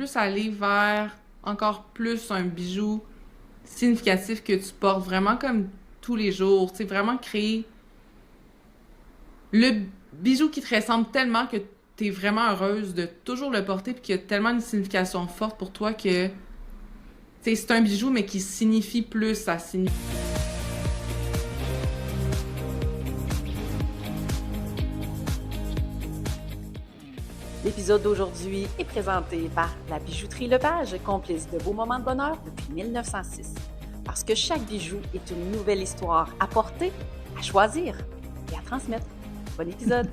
plus aller vers encore plus un bijou significatif que tu portes vraiment comme tous les jours. Tu sais, vraiment créer le bijou qui te ressemble tellement que tu es vraiment heureuse de toujours le porter puis qu'il y a tellement une signification forte pour toi que, tu sais, c'est un bijou mais qui signifie plus, ça signifie. L'épisode d'aujourd'hui est présenté par la bijouterie Lepage, complice de beaux moments de bonheur depuis 1906. Parce que chaque bijou est une nouvelle histoire à porter, à choisir et à transmettre. Bon épisode!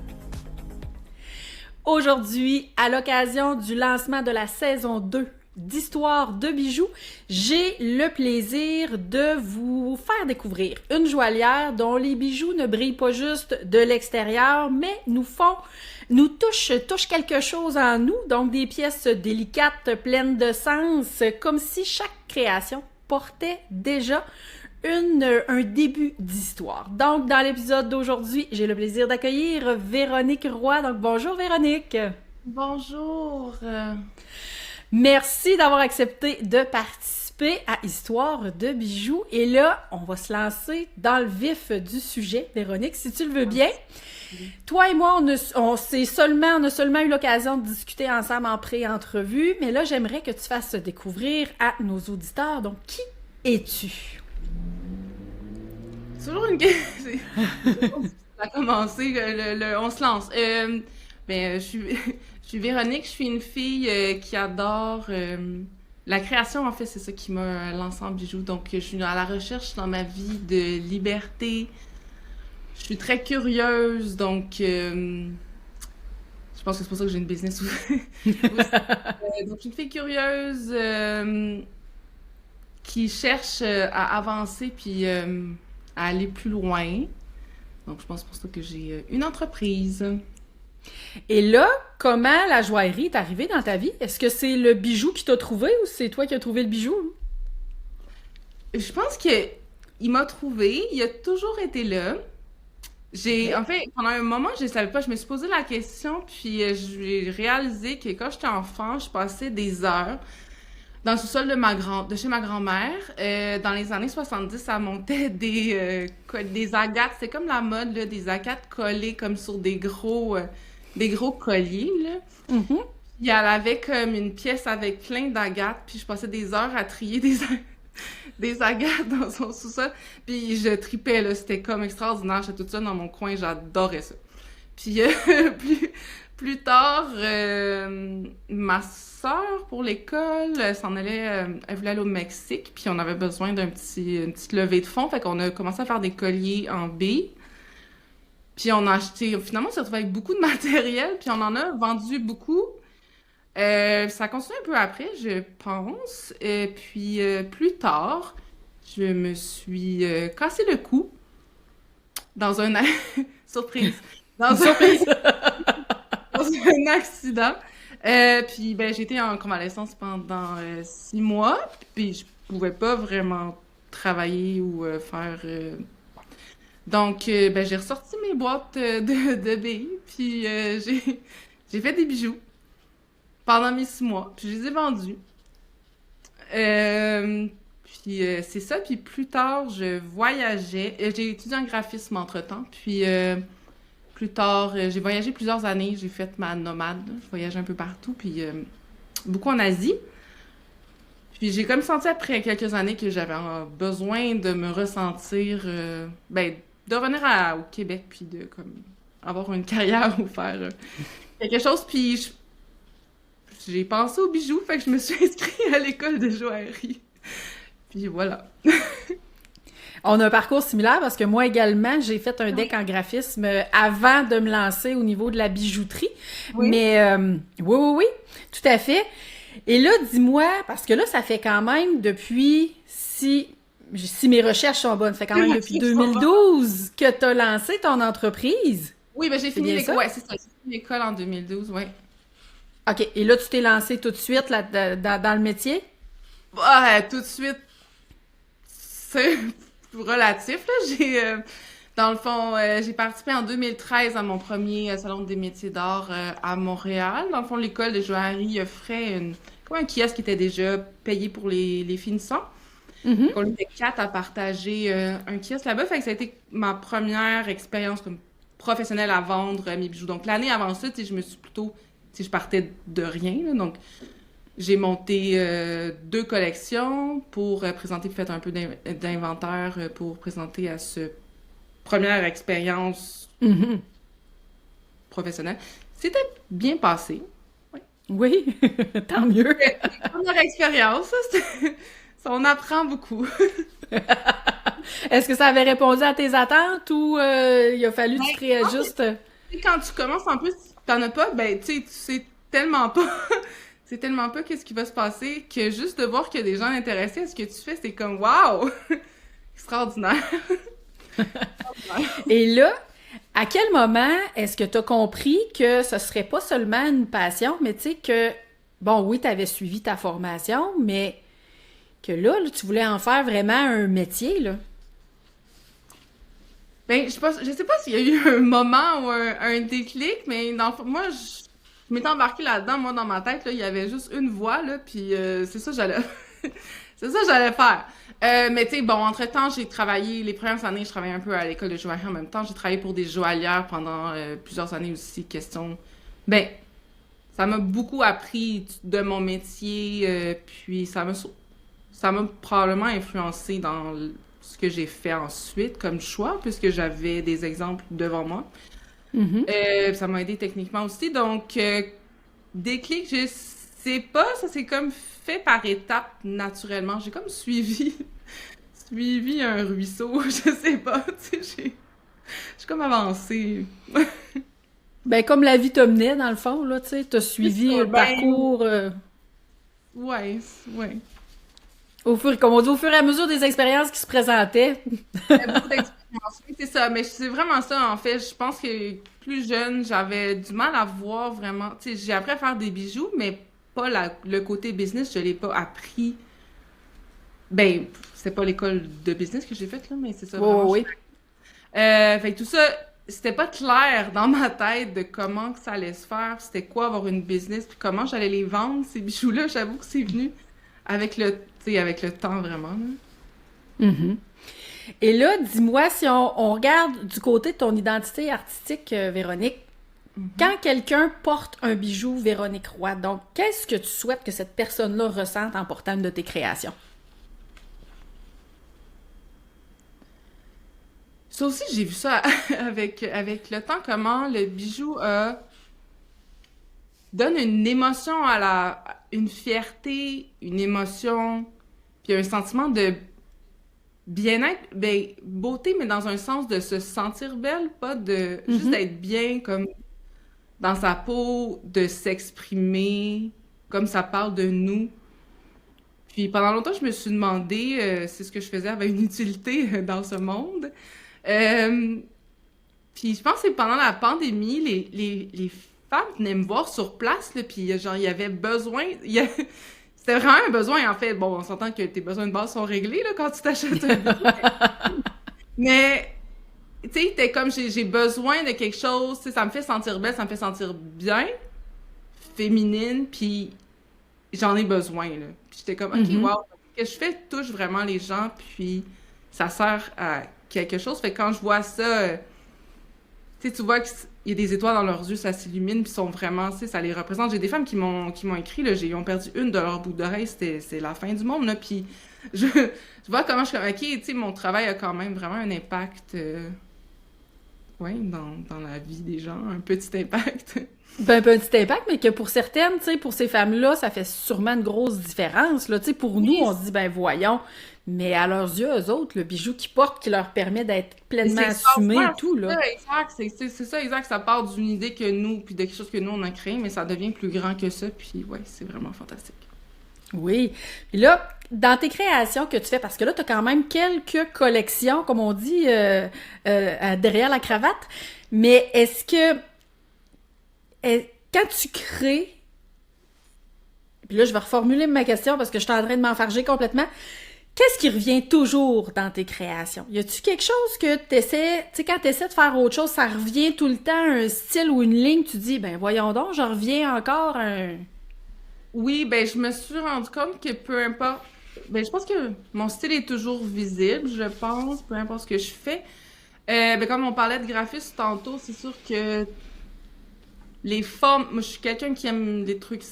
Aujourd'hui, à l'occasion du lancement de la saison 2 d'Histoire de bijoux, j'ai le plaisir de vous faire découvrir une joaillière dont les bijoux ne brillent pas juste de l'extérieur, mais nous touchent quelque chose en nous, donc des pièces délicates, pleines de sens, comme si chaque création portait déjà un début d'histoire. Donc, dans l'épisode d'aujourd'hui, j'ai le plaisir d'accueillir Véronique Roy. Donc, bonjour Véronique! Bonjour! Merci d'avoir accepté de participer à Histoire de bijoux. Et là, on va se lancer dans le vif du sujet. Véronique, si tu le veux bien. Toi et moi, on a seulement eu l'occasion de discuter ensemble en pré-entrevue, mais là, j'aimerais que tu fasses découvrir à nos auditeurs. Donc, qui es-tu? C'est toujours une question. Ça a commencé, on se lance. Je suis Véronique, je suis une fille qui adore la création, en fait, c'est ça qui m'a lancée en bijoux. Donc, je suis à la recherche dans ma vie de liberté. Je suis très curieuse, donc je pense que c'est pour ça que j'ai une business aussi. Donc, je suis une fille curieuse qui cherche à avancer puis à aller plus loin. Donc, je pense pour ça que j'ai une entreprise. Et là, comment la joaillerie est arrivée dans ta vie? Est-ce que c'est le bijou qui t'a trouvé ou c'est toi qui as trouvé le bijou? Je pense qu'il m'a trouvé, il a toujours été là. En fait, pendant un moment, je ne savais pas, je me suis posé la question, puis j'ai réalisé que quand j'étais enfant, je passais des heures dans le sous-sol de chez ma grand-mère. Dans les années 70, ça montait des agates, c'est comme la mode, là, des agates collées comme sur des gros colliers, là. Mm-hmm. Puis elle avait comme une pièce avec plein d'agates, puis je passais des heures à trier des agates dans son sous-sol. Puis je tripais, là, c'était comme extraordinaire, j'étais toute seule dans mon coin, j'adorais ça. Puis plus tard, ma sœur, pour l'école, elle voulait aller au Mexique, puis on avait besoin une petite levée de fonds, fait qu'on a commencé à faire des colliers en B. Puis on a acheté, finalement, on s'est retrouvé avec beaucoup de matériel, puis on en a vendu beaucoup. Ça a continué un peu après, je pense. Et puis plus tard, je me suis cassé le cou dans un surprise, Surprise! dans un accident. Puis ben j'ai été en convalescence pendant 6 mois, puis je pouvais pas vraiment travailler ou faire. Donc ben j'ai ressorti mes boîtes de billes, puis j'ai fait des bijoux pendant mes 6 mois, puis je les ai vendus. C'est ça, puis plus tard, je voyageais. J'ai étudié en graphisme entre-temps, puis plus tard, j'ai voyagé plusieurs années, j'ai fait ma nomade, là. Je voyageais un peu partout, puis beaucoup en Asie. Puis j'ai comme senti après quelques années que j'avais besoin de me ressentir, de revenir au Québec, puis de comme avoir une carrière ou faire quelque chose, puis j'ai pensé aux bijoux, fait que je me suis inscrite à l'école de joaillerie. Puis voilà. On a un parcours similaire parce que moi également, j'ai fait un deck en graphisme avant de me lancer au niveau de la bijouterie. Oui. Mais oui, tout à fait. Et là, dis-moi, parce que là, ça fait quand même depuis, si mes recherches sont bonnes, ça fait quand même depuis 2012 que tu as lancé ton entreprise. Oui, ben j'ai fini bien ça? l'école. Ouais, c'est ça. J'ai fini l'école en 2012, ouais. OK. Et là, tu t'es lancé tout de suite là, dans le métier? Tout de suite, c'est relatif, là. Dans le fond, j'ai participé en 2013 à mon premier salon des métiers d'art à Montréal. Dans le fond, l'école de joaillerie offrait comme un kiosque qui était déjà payé pour les finissants. Mhm. On était 4 à partager un kiosque là-bas. Fait que ça a été ma première expérience comme professionnelle à vendre mes bijoux. Donc, l'année avant ça, je me suis plutôt... je partais de rien, là, donc j'ai monté 2 collections pour présenter, fait un peu d'inventaire pour présenter à ce première expérience Mhm. professionnelle. C'était bien passé. Oui, tant mieux. Première expérience, ça, on apprend beaucoup. Est-ce que ça avait répondu à tes attentes ou il a fallu que tu te Ouais, réajustes? quand tu commences, en plus, t'en as pas, ben, tu sais tellement pas, c'est tellement pas qu'est-ce qui va se passer que juste de voir qu'il y a des gens intéressés à ce que tu fais, c'est comme, waouh! Extraordinaire. Et là, à quel moment est-ce que tu as compris que ce serait pas seulement une passion, mais tu sais que, bon, oui, tu avais suivi ta formation, mais que là, tu voulais en faire vraiment un métier, là? Ben, je sais pas s'il y a eu un moment ou un déclic, mais moi, je m'étais embarquée là-dedans, moi, dans ma tête, là, il y avait juste une voie, là, puis c'est ça que j'allais... c'est ça que j'allais faire. Mais tu sais, bon, entre-temps, j'ai travaillé, les premières années, je travaillais un peu à l'école de joaillerie en même temps. J'ai travaillé pour des joaillières pendant plusieurs années aussi, Ben, ça m'a beaucoup appris de mon métier, puis ça m'a probablement influencé dans ce que j'ai fait ensuite comme choix, puisque j'avais des exemples devant moi. Mhm. Ça m'a aidé techniquement aussi. Donc, déclic, je sais pas, ça s'est comme fait par étapes naturellement. J'ai comme suivi un ruisseau, je sais pas, tu sais, j'ai comme avancé. Ben, comme la vie te menait, dans le fond, là, tu sais, t'as C'est suivi ça, le parcours ouais, ouais. comme on dit, au fur et à mesure des expériences qui se présentaient. J'avais beaucoup d'expérience. Oui, c'est ça, mais c'est vraiment ça, en fait. Je pense que plus jeune, j'avais du mal à voir vraiment. Tu sais, j'ai appris à faire des bijoux, mais pas le côté business, je l'ai pas appris. Ben, c'est pas l'école de business que j'ai faite, là, mais c'est ça, Oui, oui, vraiment. oui. Fait que tout ça, c'était pas clair dans ma tête de comment que ça allait se faire, puis c'était quoi avoir une business, puis comment j'allais les vendre, ces bijoux-là. J'avoue que c'est venu avec le temps, vraiment, là. Mhm. Et là, dis-moi, si on regarde du côté de ton identité artistique, Véronique, quand quelqu'un porte un bijou Véronique Roy, donc qu'est-ce que tu souhaites que cette personne-là ressente en portant une de tes créations? Ça aussi, j'ai vu ça avec le temps, comment le bijou donne une émotion une fierté, une émotion, puis un sentiment de bien-être, ben, beauté, mais dans un sens de se sentir belle, pas de juste Mhm. d'être bien comme dans sa peau, de s'exprimer, comme ça parle de nous. Puis pendant longtemps, je me suis demandé si ce que je faisais avait une utilité dans ce monde. Euh, Puis je pense que c'est pendant la pandémie, les femmes venaient me voir sur place, là, puis genre, il y avait besoin... C'était vraiment un besoin, en fait. Bon, on s'entend que tes besoins de base sont réglés, là, quand tu t'achètes un bijou. Mais, tu sais, t'es comme, j'ai besoin de quelque chose, tu sais, ça me fait sentir belle, ça me fait sentir bien, féminine, puis j'en ai besoin, là. Puis j'étais comme, OK, Mhm. wow, ce que je fais touche vraiment les gens, puis ça sert à quelque chose. Fait que quand je vois ça... tu sais, tu vois qu'il y a des étoiles dans leurs yeux, ça s'illumine, puis sont vraiment, tu sais, ça les représente. J'ai des femmes qui m'ont écrit, là, ils ont perdu une de leurs boucles d'oreille, c'est la fin du monde, là, puis je vois comment je suis comme, ok, tu sais, mon travail a quand même vraiment un impact, ouais, dans la vie des gens, un petit impact. Ben, un petit impact, mais que pour certaines, tu sais, pour ces femmes-là, ça fait sûrement une grosse différence, là. Tu sais, pour nous, Oui, on se dit, ben voyons, mais à leurs yeux, eux autres, le bijou qu'ils portent qui leur permet d'être mais pleinement c'est assumé et extraordinaire, tout, c'est là. ça, exact, c'est ça, exact, ça part d'une idée que nous, puis de quelque chose que nous, on a créé, mais ça devient plus grand que ça, puis ouais, c'est vraiment fantastique. Oui. Puis là, dans tes créations que tu fais, parce que là, tu as quand même quelques collections, comme on dit, derrière la cravate, mais est-ce que, quand tu crées, puis là, je vais reformuler ma question parce que je suis en train de m'enfarger complètement, qu'est-ce qui revient toujours dans tes créations? Y a-tu quelque chose que t'essaies, tu sais, quand t'essaies de faire autre chose, ça revient tout le temps, un style ou une ligne, tu dis, ben voyons donc, je reviens encore à un... Oui, ben je me suis rendu compte que peu importe, ben je pense que mon style est toujours visible, je pense, peu importe ce que je fais. Ben comme on parlait de graphisme tantôt, c'est sûr que les formes, moi je suis quelqu'un qui aime des trucs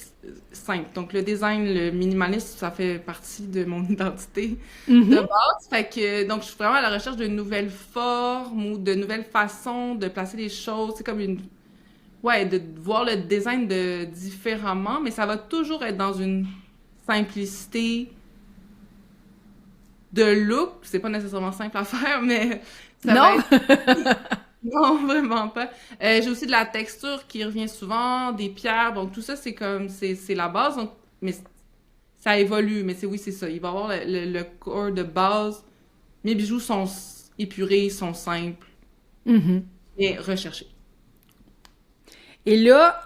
simples. Donc le design, le minimalisme, ça fait partie de mon identité de Mhm. base. Fait que donc je suis vraiment à la recherche de nouvelles formes ou de nouvelles façons de placer les choses. C'est comme une ouais, de voir le design de différemment, mais ça va toujours être dans une simplicité de look. C'est pas nécessairement simple à faire, mais ça va Non? être non, vraiment pas. J'ai aussi de la texture qui revient souvent, des pierres, donc tout ça c'est comme c'est la base, donc mais ça évolue, mais c'est oui c'est ça. Il va y avoir le corps de base. Mes bijoux sont épurés, sont simples Mhm. et recherchés. Et là,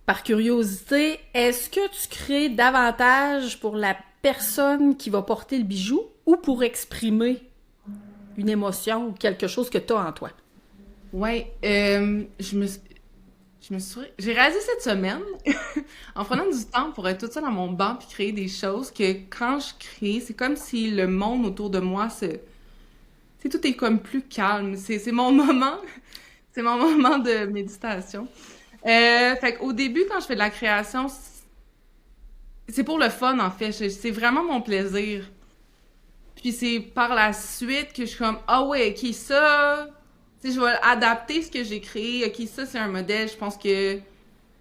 par curiosité, est-ce que tu crées davantage pour la personne qui va porter le bijou ou pour exprimer une émotion ou quelque chose que tu as en toi? Ouais, j'ai réalisé cette semaine, en prenant du temps pour être toute seule dans mon banc puis créer des choses, que quand je crée, c'est comme si le monde autour de moi c'est tout est comme plus calme. C'est mon moment, c'est mon moment de méditation. Fait qu'au début, quand je fais de la création, c'est pour le fun en fait. C'est vraiment mon plaisir. Puis c'est par la suite que je suis comme, ah ouais, ok, ça, tu sais, je vais adapter ce que j'ai créé. Ok, ça, c'est un modèle, je pense que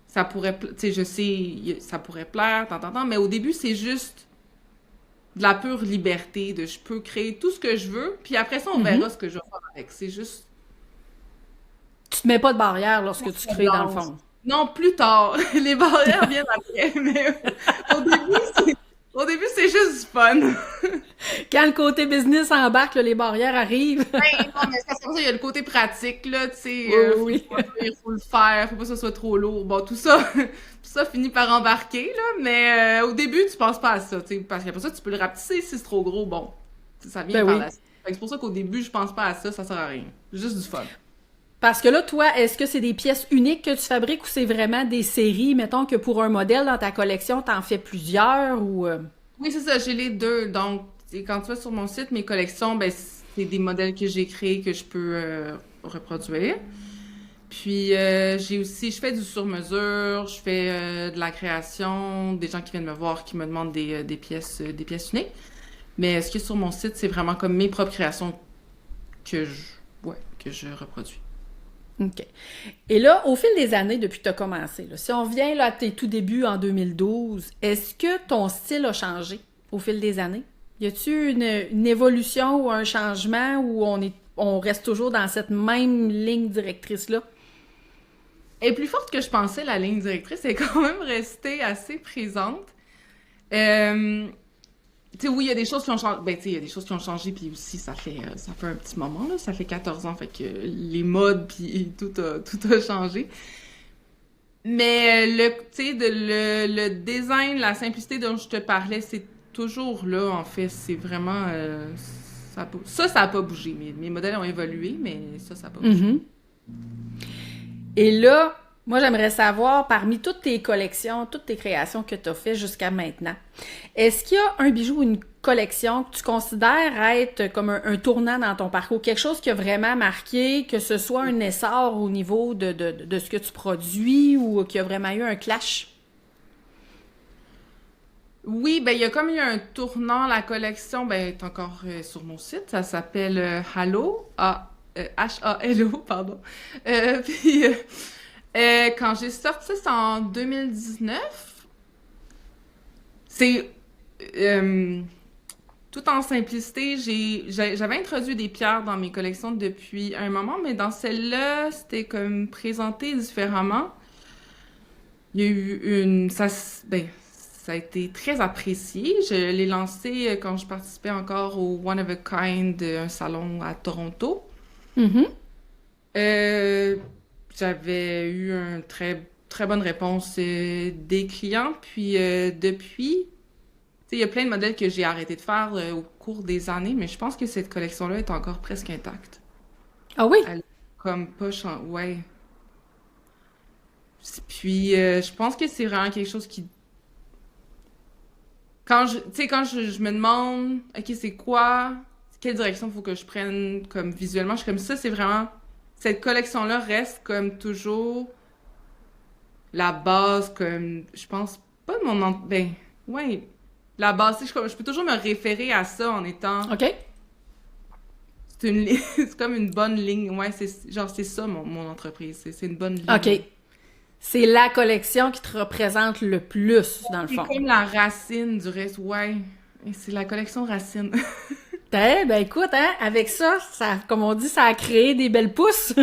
ça pourrait, tu sais, je sais, ça pourrait plaire, tant, mais au début, c'est juste de la pure liberté, de je peux créer tout ce que je veux, puis après ça, on Mhm. verra ce que je vais faire avec. C'est juste Tu te mets pas de barrière lorsque tu carte crées dans le blanche. fond. Non, plus tard. Les barrières viennent après, mais au début, au début, c'est juste du fun. Quand le côté business embarque, là, les barrières arrivent. Ben, non, mais c'est parce que ça, il y a le côté pratique, là, tu sais, Oui, faut le oui, oui. choisir, faut le faire, faut pas que ça soit trop lourd. Bon, tout ça, tout ça finit par embarquer, là, mais au début, tu penses pas à ça, tu sais, parce qu'après ça, tu peux le rapetisser si c'est trop gros, bon, ça vient Ben par la oui. suite. Fait que c'est pour ça qu'au début, je pense pas à ça, ça sert à rien. Juste du fun. Parce que là, toi, est-ce que c'est des pièces uniques que tu fabriques ou c'est vraiment des séries? Mettons que pour un modèle dans ta collection, t'en fais plusieurs ou... Oui, c'est ça, j'ai les deux, donc, quand tu vas sur mon site, mes collections, ben, c'est des modèles que j'ai créés que je peux reproduire. Puis j'ai aussi, je fais du sur-mesure, je fais de la création, des gens qui viennent me voir, qui me demandent des pièces uniques. Mais ce qui est sur mon site, c'est vraiment comme mes propres créations que je, ouais, que je reproduis. OK. Et là, au fil des années, depuis que tu as commencé, là, si on vient là, à tes tout débuts en 2012, est-ce que ton style a changé au fil des années? Y a-tu une évolution ou un changement où on reste toujours dans cette même ligne directrice-là? Elle est plus forte que je pensais, la ligne directrice, elle est quand même restée assez présente. Euh, Tu sais, oui, il y a des choses qui ont changé. Ben, tu sais, il y a des choses qui ont changé, puis aussi, ça fait un petit moment, là. Ça fait 14 ans, fait que les modes, puis tout a changé. Mais tu sais, le design, la simplicité dont je te parlais, c'est toujours là, en fait. C'est vraiment... ça a pas bougé. Mes modèles ont évolué, mais ça a pas bougé. Mhm. Et là, moi, j'aimerais savoir, parmi toutes tes collections, toutes tes créations que tu as fait jusqu'à maintenant, est-ce qu'il y a un bijou ou une collection que tu considères être comme un tournant dans ton parcours, quelque chose qui a vraiment marqué, que ce soit un essor au niveau de ce que tu produis ou qu'il y a vraiment eu un clash? Oui, ben, il y a comme eu un tournant. La collection, ben, est encore sur mon site. Ça s'appelle Halo. Halo, pardon. Puis, quand j'ai sorti ça, c'est en 2019. C'est euh, tout en simplicité. J'avais introduit des pierres dans mes collections depuis un moment, mais dans celle-là, c'était comme présenté différemment. Il y a eu ben, ça a été très apprécié. Je l'ai lancé quand je participais encore au One of a Kind, un salon à Toronto. Mhm. Euh, J'avais eu une très bonne réponse des clients. Puis depuis, tu sais, il y a plein de modèles que j'ai arrêté de faire au cours des années, mais je pense que cette collection-là est encore presque intacte. Ah oui? Elle a comme pas changé. Ouais. Puis je pense que c'est vraiment quelque chose qui quand je me demande, OK, c'est quoi, quelle direction faut que je prenne comme visuellement, je suis comme ça, c'est vraiment, cette collection-là reste comme toujours la base, comme, je pense pas de ben, ouais, la base, tu sais, je peux toujours me référer à ça en étant, OK? c'est comme une bonne ligne, ouais, c'est ça mon entreprise, c'est une bonne ligne. OK. C'est la collection qui te représente le plus, dans le fond. C'est comme la racine du reste, ouais. Et c'est la collection racine. Ben écoute, hein, avec ça, comme on dit, ça a créé des belles pousses.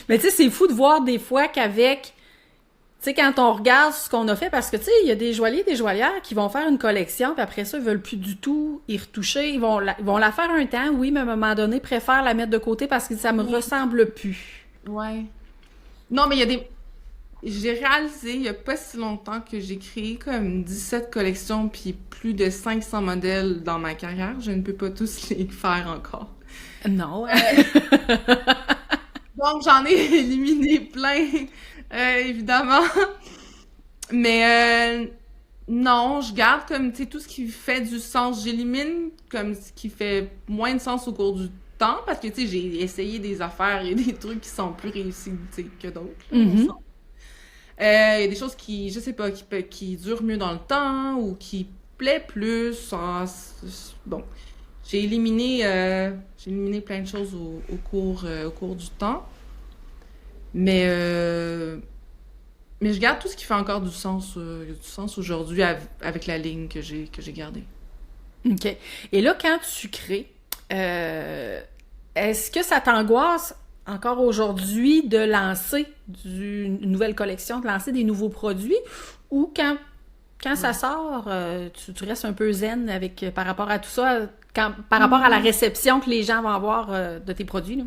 Mais tu sais, c'est fou de voir des fois qu'avec, tu sais, quand on regarde ce qu'on a fait, parce que tu sais, il y a des joailliers, des joaillières qui vont faire une collection, puis après ça, ils veulent plus du tout y retoucher. Ils vont la faire un temps, oui, mais à un moment donné, préfèrent la mettre de côté parce que ça me ressemble plus. Ouais. Non, mais il y a des... J'ai réalisé il y a pas si longtemps que j'ai créé comme 17 collections puis plus de 500 modèles dans ma carrière. Je ne peux pas tous les faire encore. Non. Donc, j'en ai éliminé plein, évidemment. Mais non, je garde comme, tu sais, tout ce qui fait du sens. J'élimine comme ce qui fait moins de sens au cours du temps parce que, tu sais, j'ai essayé des affaires et des trucs qui sont plus réussis, tu sais, que d'autres. Mm-hmm. Il y a des choses qui, je sais pas, qui durent mieux dans le temps ou qui plaît plus. Bon, j'ai éliminé plein de choses au cours du temps. Mais je garde tout ce qui fait encore du sens aujourd'hui avec la ligne que j'ai gardée. OK. Et là, quand tu crées, est-ce que ça t'angoisse encore aujourd'hui de lancer une nouvelle collection, de lancer des nouveaux produits, ou quand ça sort, tu restes un peu zen par rapport à tout ça, par rapport à la réception que les gens vont avoir de tes produits, là?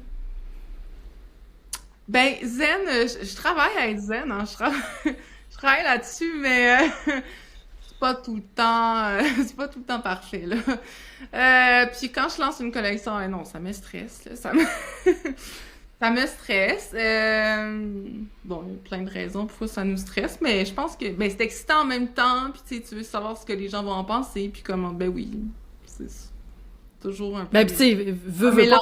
Ben, zen, je travaille à être zen, hein, je travaille là-dessus, mais c'est pas tout le temps, c'est pas tout le temps parfait, là. Puis quand je lance une collection, non, ça me stresse, là, ça me stresse. Bon, il y a plein de raisons pourquoi ça nous stresse, mais je pense que ben, c'est excitant en même temps, puis tu veux savoir ce que les gens vont en penser, puis comment, ben oui, c'est toujours un peu... Ben, puis tu sais, veux pas,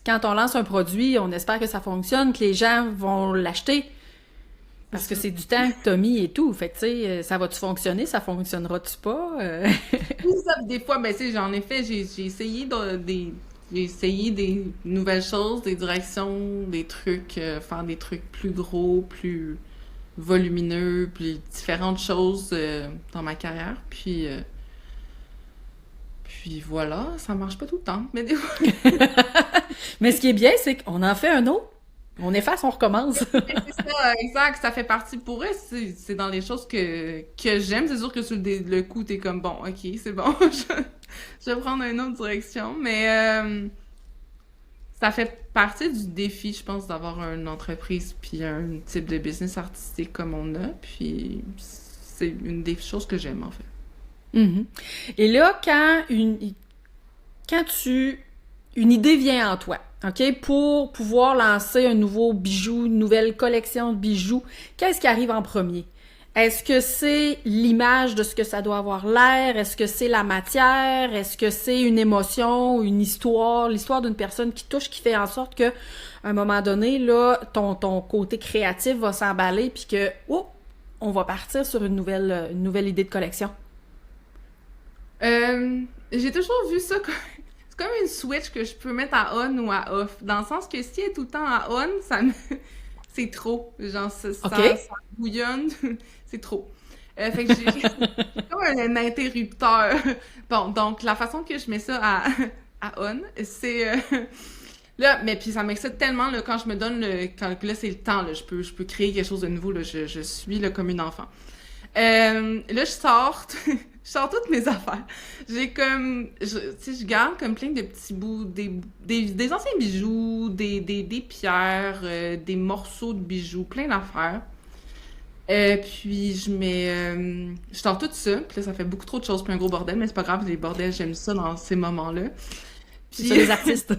quand on lance un produit, on espère que ça fonctionne, que les gens vont l'acheter, parce que c'est du temps que t'as mis et tout. Fait que, tu sais, ça va-tu fonctionner, ça fonctionnera-tu pas? Des fois, ben, tu sais, en effet, j'ai essayé j'ai essayé des nouvelles choses, des directions, des trucs, faire des trucs plus gros, plus volumineux, plus différentes choses dans ma carrière. Puis voilà, ça marche pas tout le temps, mais des fois... Mais ce qui est bien, c'est qu'on en fait un autre. On efface, on recommence. C'est ça, exact. Ça fait partie pour eux. C'est dans les choses que j'aime. C'est sûr que sur le coup, t'es comme, bon, OK, c'est bon. Je vais prendre une autre direction. Mais ça fait partie du défi, je pense, d'avoir une entreprise puis un type de business artistique comme on a. Puis c'est une des choses que j'aime, en fait. Mm-hmm. Et là, quand une idée vient en toi, OK, pour pouvoir lancer un nouveau bijou, une nouvelle collection de bijoux, qu'est-ce qui arrive en premier? Est-ce que c'est l'image de ce que ça doit avoir l'air? Est-ce que c'est la matière? Est-ce que c'est une émotion, une histoire, l'histoire d'une personne qui touche, qui fait en sorte que, à un moment donné, là, ton côté créatif va s'emballer puis que, on va partir sur une nouvelle idée de collection? J'ai toujours vu ça comme... C'est comme une switch que je peux mettre à on ou à off. Dans le sens que si elle est tout le temps à on, c'est trop. Genre, ça bouillonne. C'est trop. Fait que j'ai comme un interrupteur. Bon, donc la façon que je mets ça à on, c'est... Là, mais puis ça m'excite tellement là, quand je me donne quand là c'est le temps, là, je peux créer quelque chose de nouveau. Là, je suis là, comme une enfant. Là, je sors toutes mes affaires. J'ai comme... je garde comme plein de petits bouts, des anciens bijoux, des pierres, des morceaux de bijoux, plein d'affaires. Puis je sors tout ça, puis là, ça fait beaucoup trop de choses, puis un gros bordel, mais c'est pas grave, les bordels, j'aime ça dans ces moments-là. Puis... C'est ça, les artistes!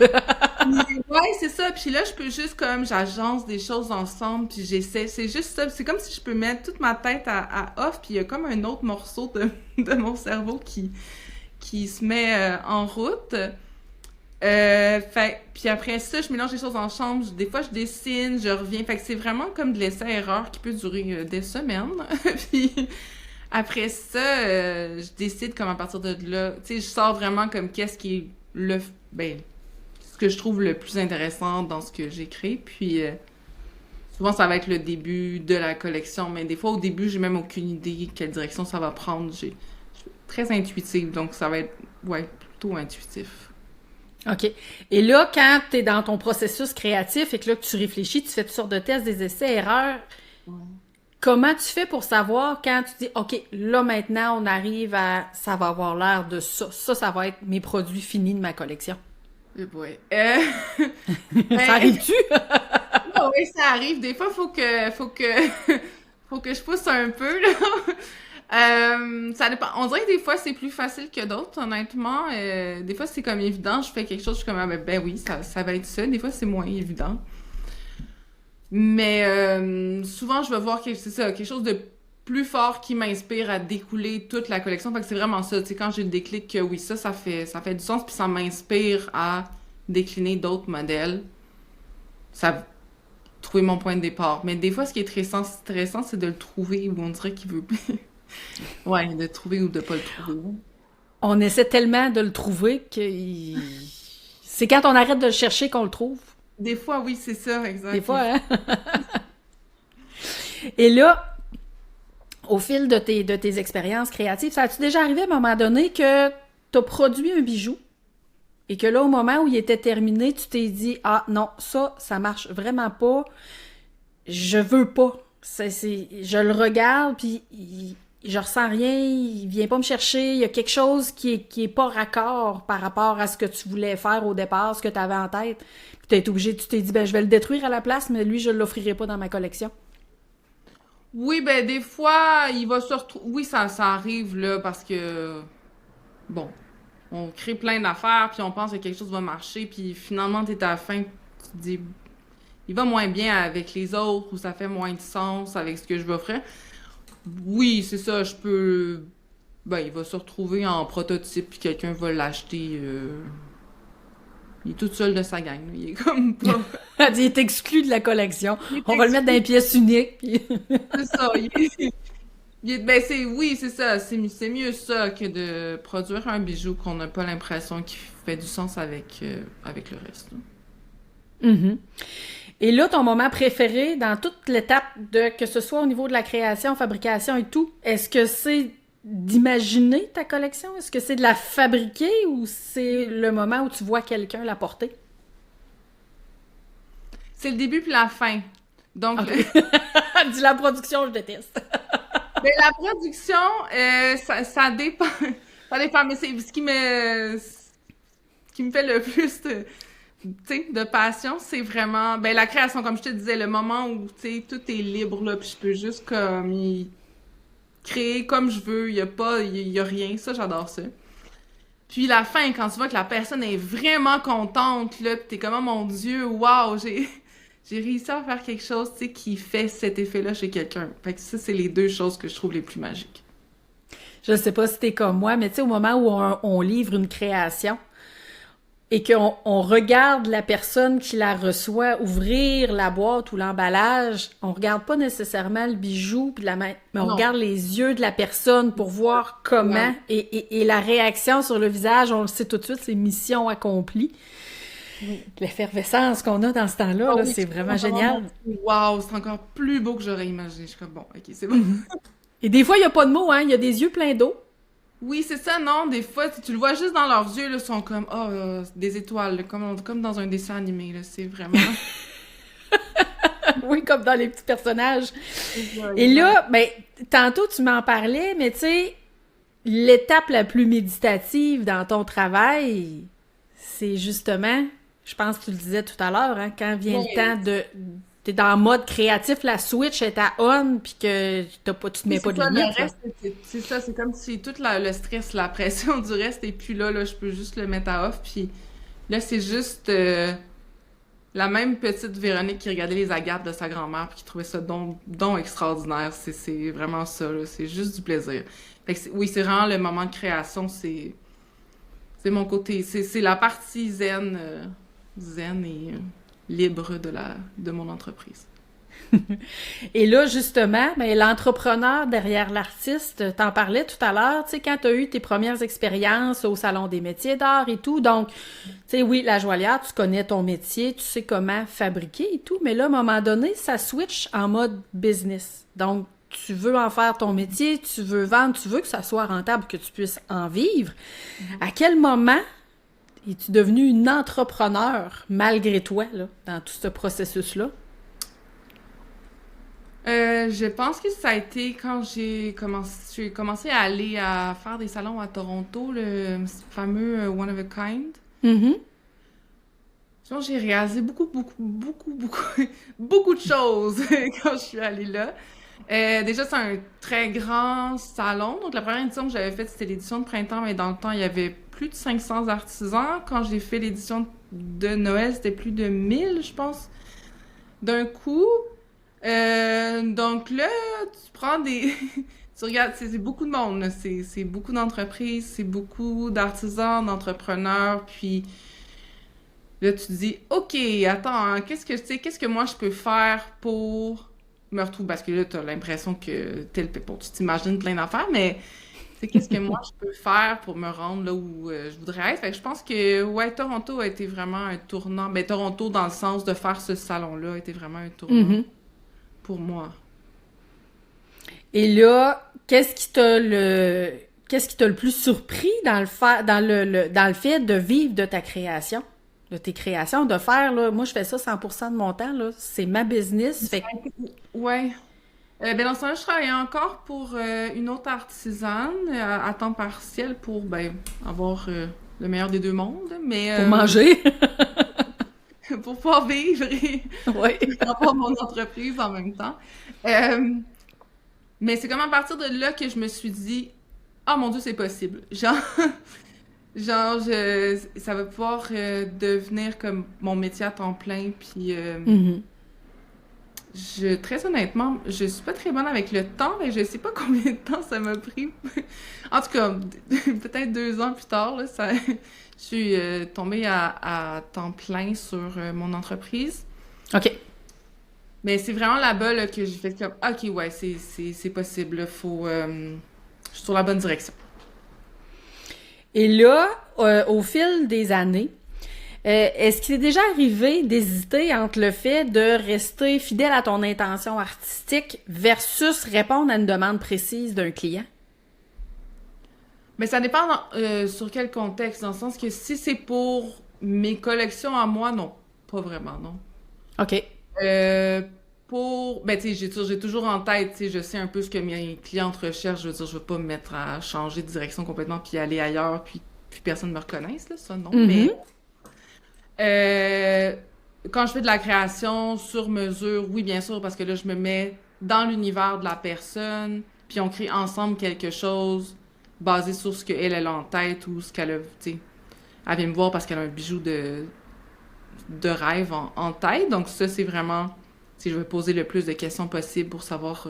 Ouais, c'est ça. Puis là, je peux juste comme j'agence des choses ensemble, puis j'essaie. C'est juste ça. C'est comme si je peux mettre toute ma tête à off, puis il y a comme un autre morceau de mon cerveau qui se met en route. Puis après ça, je mélange les choses ensemble. Des fois, je dessine, je reviens. Fait que c'est vraiment comme de l'essai-erreur qui peut durer des semaines. Puis après ça, je décide comme à partir de là. Tu sais, je sors vraiment comme qu'est-ce qui est ce que je trouve le plus intéressant dans ce que j'ai créé. Puis souvent, ça va être le début de la collection. Mais des fois, au début, j'ai même aucune idée quelle direction ça va prendre. Je suis très intuitive, donc ça va être plutôt intuitif. OK. Et là, quand tu es dans ton processus créatif et que là, que tu réfléchis, tu fais toutes sortes de tests, des essais, erreurs, comment tu fais pour savoir quand tu dis, OK, là, maintenant, on arrive à... Ça va avoir l'air de ça. Ça va être mes produits finis de ma collection. Ouais. Ça arrive-tu? Oui, ça arrive. Des fois, faut que je pousse un peu, là. Ça dépend. On dirait que des fois, c'est plus facile que d'autres, honnêtement. Des fois, c'est comme évident. Je fais quelque chose, je suis comme, ben oui, ça va être ça. Des fois, c'est moins évident. Mais souvent, je vais voir quelque chose de plus fort qui m'inspire à découler toute la collection. Fait que c'est vraiment ça. Tu sais, quand j'ai le déclic que oui, ça fait du sens, puis ça m'inspire à décliner d'autres modèles. Ça trouver mon point de départ. Mais des fois, ce qui est très stressant, c'est de le trouver où on dirait qu'il veut ouais, de le trouver ou de pas le trouver. On essaie tellement de le trouver que c'est quand on arrête de le chercher qu'on le trouve. Des fois, oui, c'est ça, exact. Des fois, hein? Et là, au fil de tes expériences créatives, ça a-tu déjà arrivé à un moment donné que tu as produit un bijou et que là, au moment où il était terminé, tu t'es dit « Ah non, ça marche vraiment pas. Je veux pas. Je le regarde, puis je ressens rien, il vient pas me chercher, il y a quelque chose qui est pas raccord par rapport à ce que tu voulais faire au départ, ce que tu avais en tête. Puis tu t'es dit, ben je vais le détruire à la place, mais lui, je l'offrirai pas dans ma collection. » Oui, ben des fois, il va se retrouver... Oui, ça arrive, là, parce que... Bon, on crée plein d'affaires, puis on pense que quelque chose va marcher, puis finalement, t'es à la fin, tu te dis... Il va moins bien avec les autres, ou ça fait moins de sens avec ce que je vais offrir. Oui, c'est ça, je peux... Ben, il va se retrouver en prototype, puis quelqu'un va l'acheter... Il est tout seul de sa gang, là. Il est comme pas... Il est exclu de la collection. On va le mettre dans les pièces uniques. Puis... C'est ça. Ben oui, c'est ça. C'est mieux ça que de produire un bijou qu'on n'a pas l'impression qu'il fait du sens avec le reste. Mm-hmm. Et là, ton moment préféré dans toute l'étape que ce soit au niveau de la création, fabrication et tout, est-ce que c'est d'imaginer ta collection? Est-ce que c'est de la fabriquer ou c'est le moment où tu vois quelqu'un la porter? C'est le début puis la fin. Donc, okay. Dis la production, je déteste. Ben, la production, ça dépend. Ça dépend, mais c'est ce qui me fait le plus de passion, c'est vraiment la création, comme je te disais, le moment où tout est libre, là, puis je peux juste comme créer comme je veux, il y a rien, ça, j'adore ça. Puis la fin, quand tu vois que la personne est vraiment contente, là, pis t'es comme, oh mon Dieu, wow, j'ai réussi à faire quelque chose, qui fait cet effet-là chez quelqu'un. Fait que ça, c'est les deux choses que je trouve les plus magiques. Je sais pas si t'es comme moi, mais tu sais, au moment où on livre une création et qu'on regarde la personne qui la reçoit ouvrir la boîte ou l'emballage, on regarde pas nécessairement le bijou puis mais on regarde les yeux de la personne pour voir comment et la réaction sur le visage, on le sait tout de suite, c'est mission accomplie. Oui. L'effervescence qu'on a dans ce temps-là, là, c'est vraiment génial. Wow, c'est encore plus beau que j'aurais imaginé. Je suis comme, bon, ok, c'est bon. Et des fois, il n'y a pas de mots, hein, il y a des yeux pleins d'eau. Oui, c'est ça, non, des fois, tu le vois juste dans leurs yeux, là, ils sont comme, des étoiles, là, comme dans un dessin animé, là, c'est vraiment... Oui, comme dans les petits personnages. Et là, ben, tantôt, tu m'en parlais, mais tu sais, l'étape la plus méditative dans ton travail, c'est justement, je pense que tu le disais tout à l'heure, hein, quand vient le temps de... T'es dans le mode créatif, la switch est à on, puis que tu te mets pas de limite. C'est ça, c'est comme si tout le stress, la pression du reste, et puis là, je peux juste le mettre à off, puis là, c'est juste la même petite Véronique qui regardait les agates de sa grand-mère puis qui trouvait ça donc extraordinaire. C'est vraiment ça, là. C'est juste du plaisir. Fait que oui, c'est vraiment le moment de création. C'est mon côté. C'est la partie zen, zen et libre de mon entreprise. Et là, justement, ben, l'entrepreneur derrière l'artiste, t'en parlais tout à l'heure, tu sais, quand t'as eu tes premières expériences au Salon des métiers d'art et tout, donc, tu sais, oui, la joaillière, tu connais ton métier, tu sais comment fabriquer et tout, mais là, à un moment donné, ça switch en mode business. Donc, tu veux en faire ton métier, tu veux vendre, tu veux que ça soit rentable, que tu puisses en vivre. À quel moment es-tu devenue une entrepreneur, malgré toi, là, dans tout ce processus-là? Je pense que ça a été quand j'ai commencé à aller à faire des salons à Toronto, le fameux One of a Kind. Mm-hmm. Je pense que j'ai réalisé beaucoup de choses quand je suis allée là. Déjà, c'est un très grand salon. Donc, la première édition que j'avais faite, c'était l'édition de printemps, mais dans le temps, il y avait plus de 500 artisans. Quand j'ai fait l'édition de Noël, c'était plus de 1000, je pense, d'un coup. Donc là, tu prends des... tu regardes, c'est beaucoup de monde, là. C'est beaucoup d'entreprises, c'est beaucoup d'artisans, d'entrepreneurs, puis là, tu te dis, OK, attends, hein, qu'est-ce que moi je peux faire pour me retrouver? Parce que là, t'as l'impression que bon, tu t'imagines plein d'affaires, mais qu'est-ce que moi je peux faire pour me rendre là où je voudrais être? Fait que je pense que, ouais, Toronto a été vraiment un tournant. Ben, Toronto, dans le sens de faire ce salon-là, a été vraiment un tournant. Mm-hmm. Pour moi. Et là, qu'est-ce qui t'a le plus surpris dans le fait de vivre de ta création, de tes créations, de faire, là, moi je fais ça 100% de mon temps, là, c'est ma business. Fait que... Ouais. Ben dans ce temps-là, je travaillais encore pour une autre artisane à temps partiel pour avoir le meilleur des deux mondes, mais pour manger. pour pouvoir vivre et ouais. avoir mon entreprise en même temps. Mais c'est comme à partir de là que je me suis dit, ah mon Dieu, c'est possible. Genre, ça va pouvoir devenir comme mon métier à temps plein. Puis, Mm-hmm. très honnêtement, je suis pas très bonne avec le temps, mais je sais pas combien de temps ça m'a pris. En tout cas, peut-être 2 ans plus tard, là, je suis tombée à temps plein sur mon entreprise. OK. Mais c'est vraiment là-bas là, que j'ai fait comme, OK, ouais, c'est possible. Là, je suis sur la bonne direction. Et là, au fil des années, est-ce qu'il est déjà arrivé d'hésiter entre le fait de rester fidèle à ton intention artistique versus répondre à une demande précise d'un client? Mais ça dépend sur quel contexte, dans le sens que si c'est pour mes collections à moi, non. Pas vraiment, non. OK. Ben, tu sais, j'ai toujours en tête, tu sais, je sais un peu ce que mes clientes recherchent. Je veux dire, je veux pas me mettre à changer de direction complètement puis aller ailleurs puis personne me reconnaisse, là, ça, non. Mm-hmm. Mais quand je fais de la création sur mesure, oui, bien sûr, parce que là, je me mets dans l'univers de la personne puis on crée ensemble quelque chose basé sur ce qu'elle a en tête ou ce qu'elle a, tu sais. Elle vient me voir parce qu'elle a un bijou de rêve en tête. Donc ça, c'est vraiment, si je veux poser le plus de questions possible pour savoir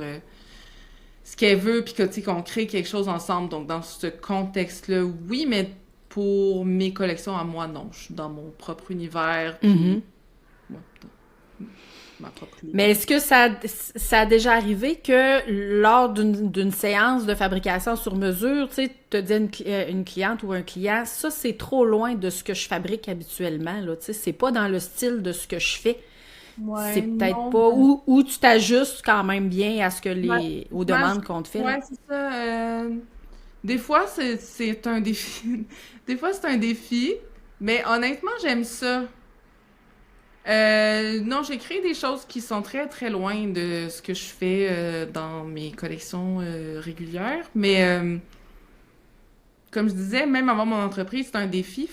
ce qu'elle veut, puis que, tu sais, qu'on crée quelque chose ensemble. Donc dans ce contexte-là, oui, mais pour mes collections à moi, non. Je suis dans mon propre univers. Puis, Mm-hmm. ouais, ma propre univers. Mais est-ce que ça a déjà arrivé que lors d'une séance de fabrication sur mesure, tu sais, te dit une cliente ou un client, ça c'est trop loin de ce que je fabrique habituellement, là, tu sais, c'est pas dans le style de ce que je fais. Ouais, C'est peut-être non, pas... Ou tu t'ajustes quand même bien à ce que aux demandes qu'on te fait. Ouais, c'est ça. Des fois, c'est un défi. Des fois, c'est un défi. Mais honnêtement, j'aime ça. Non, j'ai créé des choses qui sont très, très loin de ce que je fais dans mes collections régulières. Mais comme je disais, même avoir mon entreprise, c'est un défi.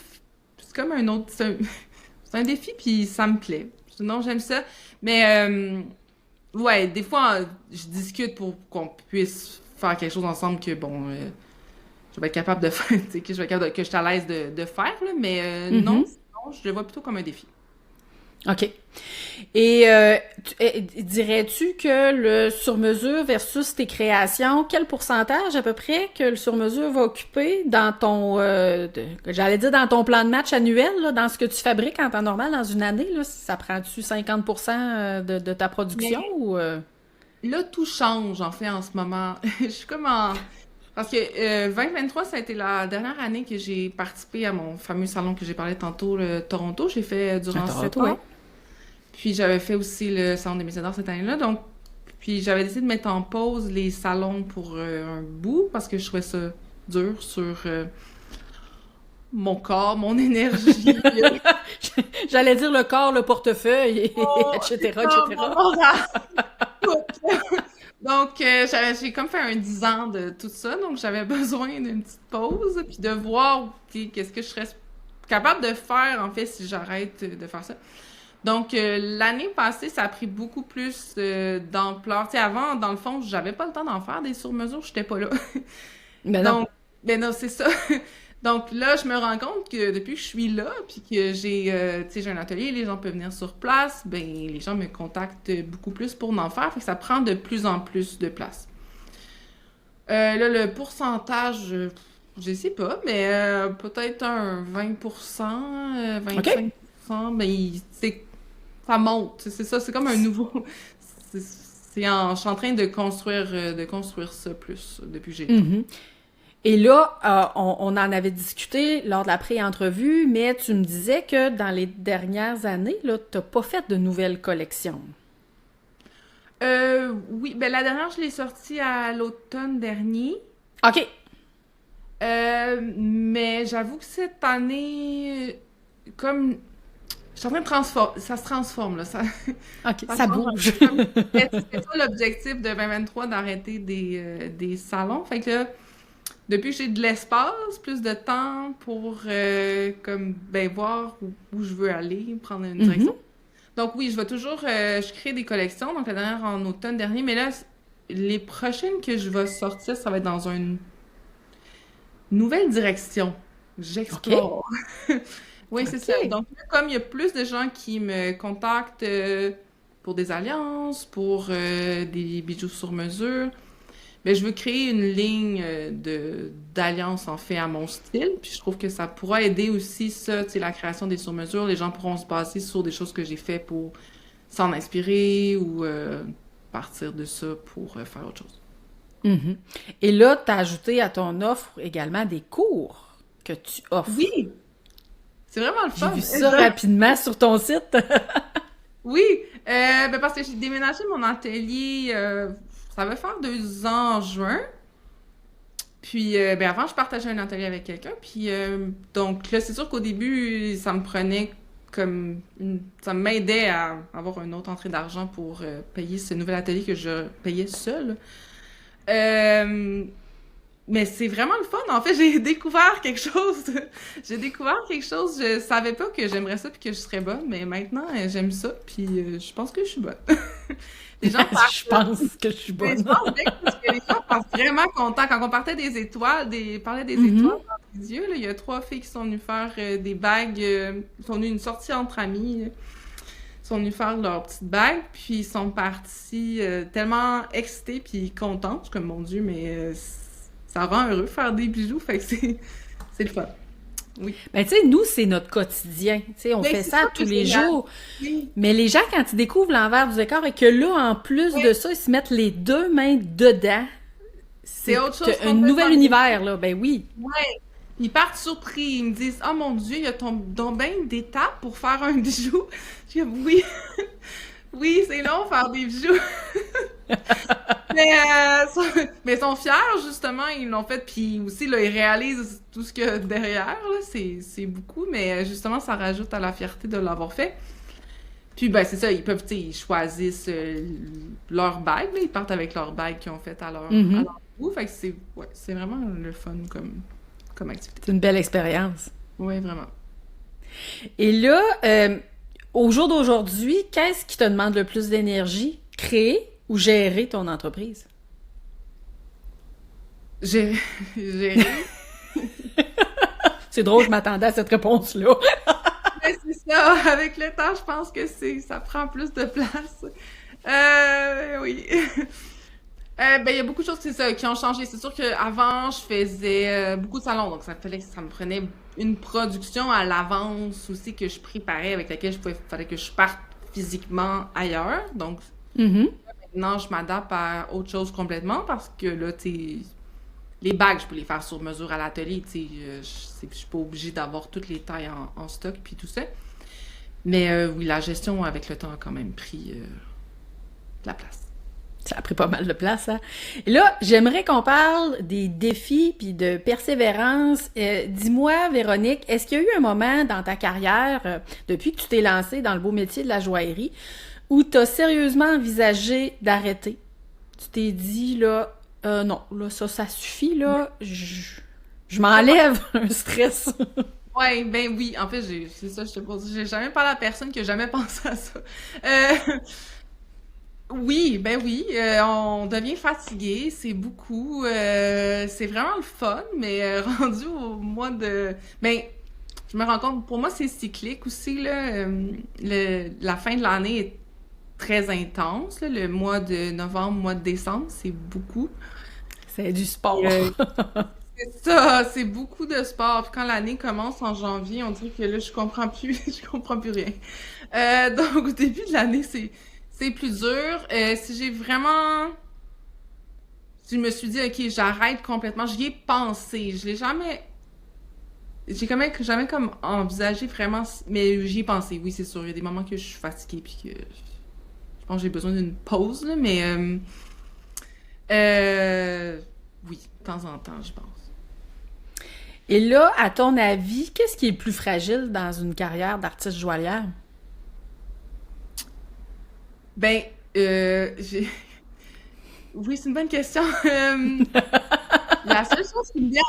C'est comme un autre... C'est un défi, puis ça me plaît. Non, j'aime ça. Mais ouais, des fois, je discute pour qu'on puisse faire quelque chose ensemble que, bon, je vais être capable de faire, tu sais, que je suis à l'aise de faire, là, mais Mm-hmm. non, je le vois plutôt comme un défi. OK. Et dirais-tu que le sur-mesure versus tes créations, quel pourcentage à peu près que le sur-mesure va occuper dans ton, j'allais dire dans ton plan de match annuel, là, dans ce que tu fabriques en temps normal dans une année, là, ça prend-tu 50% de ta production Mais ou... là, tout change, en fait, en ce moment. Je suis comme en... Parce que 2023, ça a été la dernière année que j'ai participé à mon fameux salon que j'ai parlé tantôt, le Toronto. J'ai fait À durant 7 Toronto, oui. ans. Puis j'avais fait aussi le salon des médias d'art cette année-là. Donc, puis j'avais décidé de mettre en pause les salons pour un bout parce que je trouvais ça dur sur mon corps, mon énergie. J'allais dire le corps, le portefeuille, Oh, etc., c'est ça, etc. Donc, j'ai comme fait un 10 ans de tout ça, donc j'avais besoin d'une petite pause, puis de voir qu'est-ce que je serais capable de faire, en fait, si j'arrête de faire ça. Donc, l'année passée, ça a pris beaucoup plus d'ampleur. Tu sais, avant, dans le fond, j'avais pas le temps d'en faire des sur-mesures, j'étais pas là. Mais non. Donc, ben non, c'est ça. Donc là, je me rends compte que depuis que je suis là, puis que tu sais, j'ai un atelier, les gens peuvent venir sur place, ben les gens me contactent beaucoup plus pour en faire, fait que ça prend de plus en plus de place. Là, le pourcentage, je sais pas, mais peut-être un 20%, OK. 25%, ben ça monte, c'est ça, c'est comme un nouveau... je suis en train de construire ça plus depuis que j'ai le temps. Mhm. Et là, on en avait discuté lors de la pré-entrevue, mais tu me disais que dans les dernières années, là, t'as pas fait de nouvelles collections. Oui, ben la dernière, je l'ai sortie à l'automne dernier. OK. Mais j'avoue que cette année, comme je suis en train de transformer, ça se transforme là, OK, ça ça change un bouge. peu. C'était ça l'objectif de 2023 d'arrêter des salons. Fait que là, depuis que j'ai de l'espace, plus de temps pour comme ben voir où je veux aller, prendre une Mhm. direction. Donc oui, je vais toujours je crée des collections. Donc la dernière en automne dernier, mais là les prochaines que je vais sortir, ça va être dans une nouvelle direction. OK. J'explore. Oui, c'est ça. OK. Donc là, comme il y a plus de gens qui me contactent pour des alliances, pour des bijoux sur mesure, mais je veux créer une ligne d'alliance en fait à mon style, puis je trouve que ça pourra aider aussi ça, tu sais, la création des sur-mesures. Les gens pourront se baser sur des choses que j'ai fait pour s'en inspirer ou partir de ça pour faire autre chose. Mhm. Et là, tu as ajouté à ton offre également des cours que tu offres. Oui, c'est vraiment le J'ai fun. vu ça rapidement sur ton site. Oui, ben parce que j'ai déménagé mon atelier, ça va faire 2 ans en juin. Puis, ben avant, je partageais un atelier avec quelqu'un. Puis, donc là, c'est sûr qu'au début, ça me prenait ça m'aidait à avoir une autre entrée d'argent pour payer ce nouvel atelier que je payais seule. Euh, mais c'est vraiment le fun. En fait, j'ai découvert quelque chose. J'ai découvert quelque chose. Je savais pas que j'aimerais ça puis que je serais bonne, mais maintenant, j'aime ça. Puis, je pense que je suis bonne. Les gens Je pense que je suis mais je bonne. pense bien que parce que les gens sont vraiment contents. Quand on partait des étoiles, parlait des Mhm. étoiles dans les yeux, là, il y a 3 filles qui sont venues faire des bagues, sont venues une sortie entre amis, sont venues faire leur petite bague, puis ils sont partis tellement excités puis contents. Je suis comme, mon Dieu, mais ça rend heureux faire des bijoux, fait que c'est le fun. Oui. Ben, tu sais, nous, c'est notre quotidien. Tu sais, on Mais fait c'est ça ça tous que les c'est génial. jours. Oui. Mais les gens, quand ils découvrent l'envers du décor et que là, en plus Oui. de ça, ils se mettent les deux mains dedans, C'est autre chose un complètement nouvel univers, là. Ben oui. Ouais. Ils partent surpris. Ils me disent, oh mon Dieu, il y a donc ben d'étapes pour faire un bijou. Je dis, oui, oui, c'est long faire des bijoux. Mais ils sont fiers, justement, ils l'ont fait. Puis aussi, là, ils réalisent tout ce qu'il y a derrière. Là. C'est beaucoup, mais justement, ça rajoute à la fierté de l'avoir fait. Puis, ben, c'est ça, ils peuvent, tu sais, ils choisissent leur bague. Là. Ils partent avec leur bague qu'ils ont faite à Mhm. leur goût. Fait que c'est vraiment le fun comme activité. C'est une belle expérience. Oui, vraiment. Et là, au jour d'aujourd'hui, qu'est-ce qui te demande le plus d'énergie? Créer ou gérer ton entreprise? J'ai... j'ai... C'est drôle, je m'attendais à cette réponse-là. Ouais, c'est Là, avec le temps, je pense que ça prend plus de place. Oui. Ben, il y a beaucoup de choses c'est ça, qui ont changé. C'est sûr qu'avant, je faisais beaucoup de salons, donc ça me prenait une production à l'avance aussi que je préparais, avec laquelle fallait que je parte physiquement ailleurs. Donc, Mhm. maintenant, je m'adapte à autre chose complètement parce que là, tu sais, les bagues, je peux les faire sur mesure à l'atelier, tu sais, je suis pas obligée d'avoir toutes les tailles en stock puis tout ça. Mais oui, la gestion avec le temps a quand même pris de la place. Ça a pris pas mal de place, hein? Et là, j'aimerais qu'on parle des défis puis de persévérance. Dis-moi, Véronique, est-ce qu'il y a eu un moment dans ta carrière, depuis que tu t'es lancée dans le beau métier de la joaillerie, où tu as sérieusement envisagé d'arrêter? Tu t'es dit, là, non, là, ça suffit, là, je m'enlève un stress. Ouais, ben oui, en fait, c'est ça, je te pose, j'ai jamais parlé à personne qui a jamais pensé à ça. Euh, oui, ben oui, on devient fatigué, c'est beaucoup, c'est vraiment le fun, mais rendu au mois de, ben, je me rends compte, pour moi, c'est cyclique aussi, là, la fin de l'année est très intense, là, le mois de novembre, mois de décembre, c'est beaucoup. C'est du sport. Et, c'est ça, c'est beaucoup de sport. Puis quand l'année commence en janvier, on dirait que là, je comprends plus, je comprends plus rien. Donc, au début de l'année, c'est plus dur. Si j'ai vraiment, si je me suis dit, OK, j'arrête complètement, j'y ai pensé. Je l'ai jamais, j'ai quand même jamais comme envisagé vraiment, mais j'y ai pensé. Oui, c'est sûr. Il y a des moments que je suis fatiguée puis que je pense que j'ai besoin d'une pause, là, mais oui, de temps en temps, je pense. Et là, à ton avis, qu'est-ce qui est le plus fragile dans une carrière d'artiste joaillière? Ben, j'ai... Oui, c'est une bonne question. La seule chose qui me vient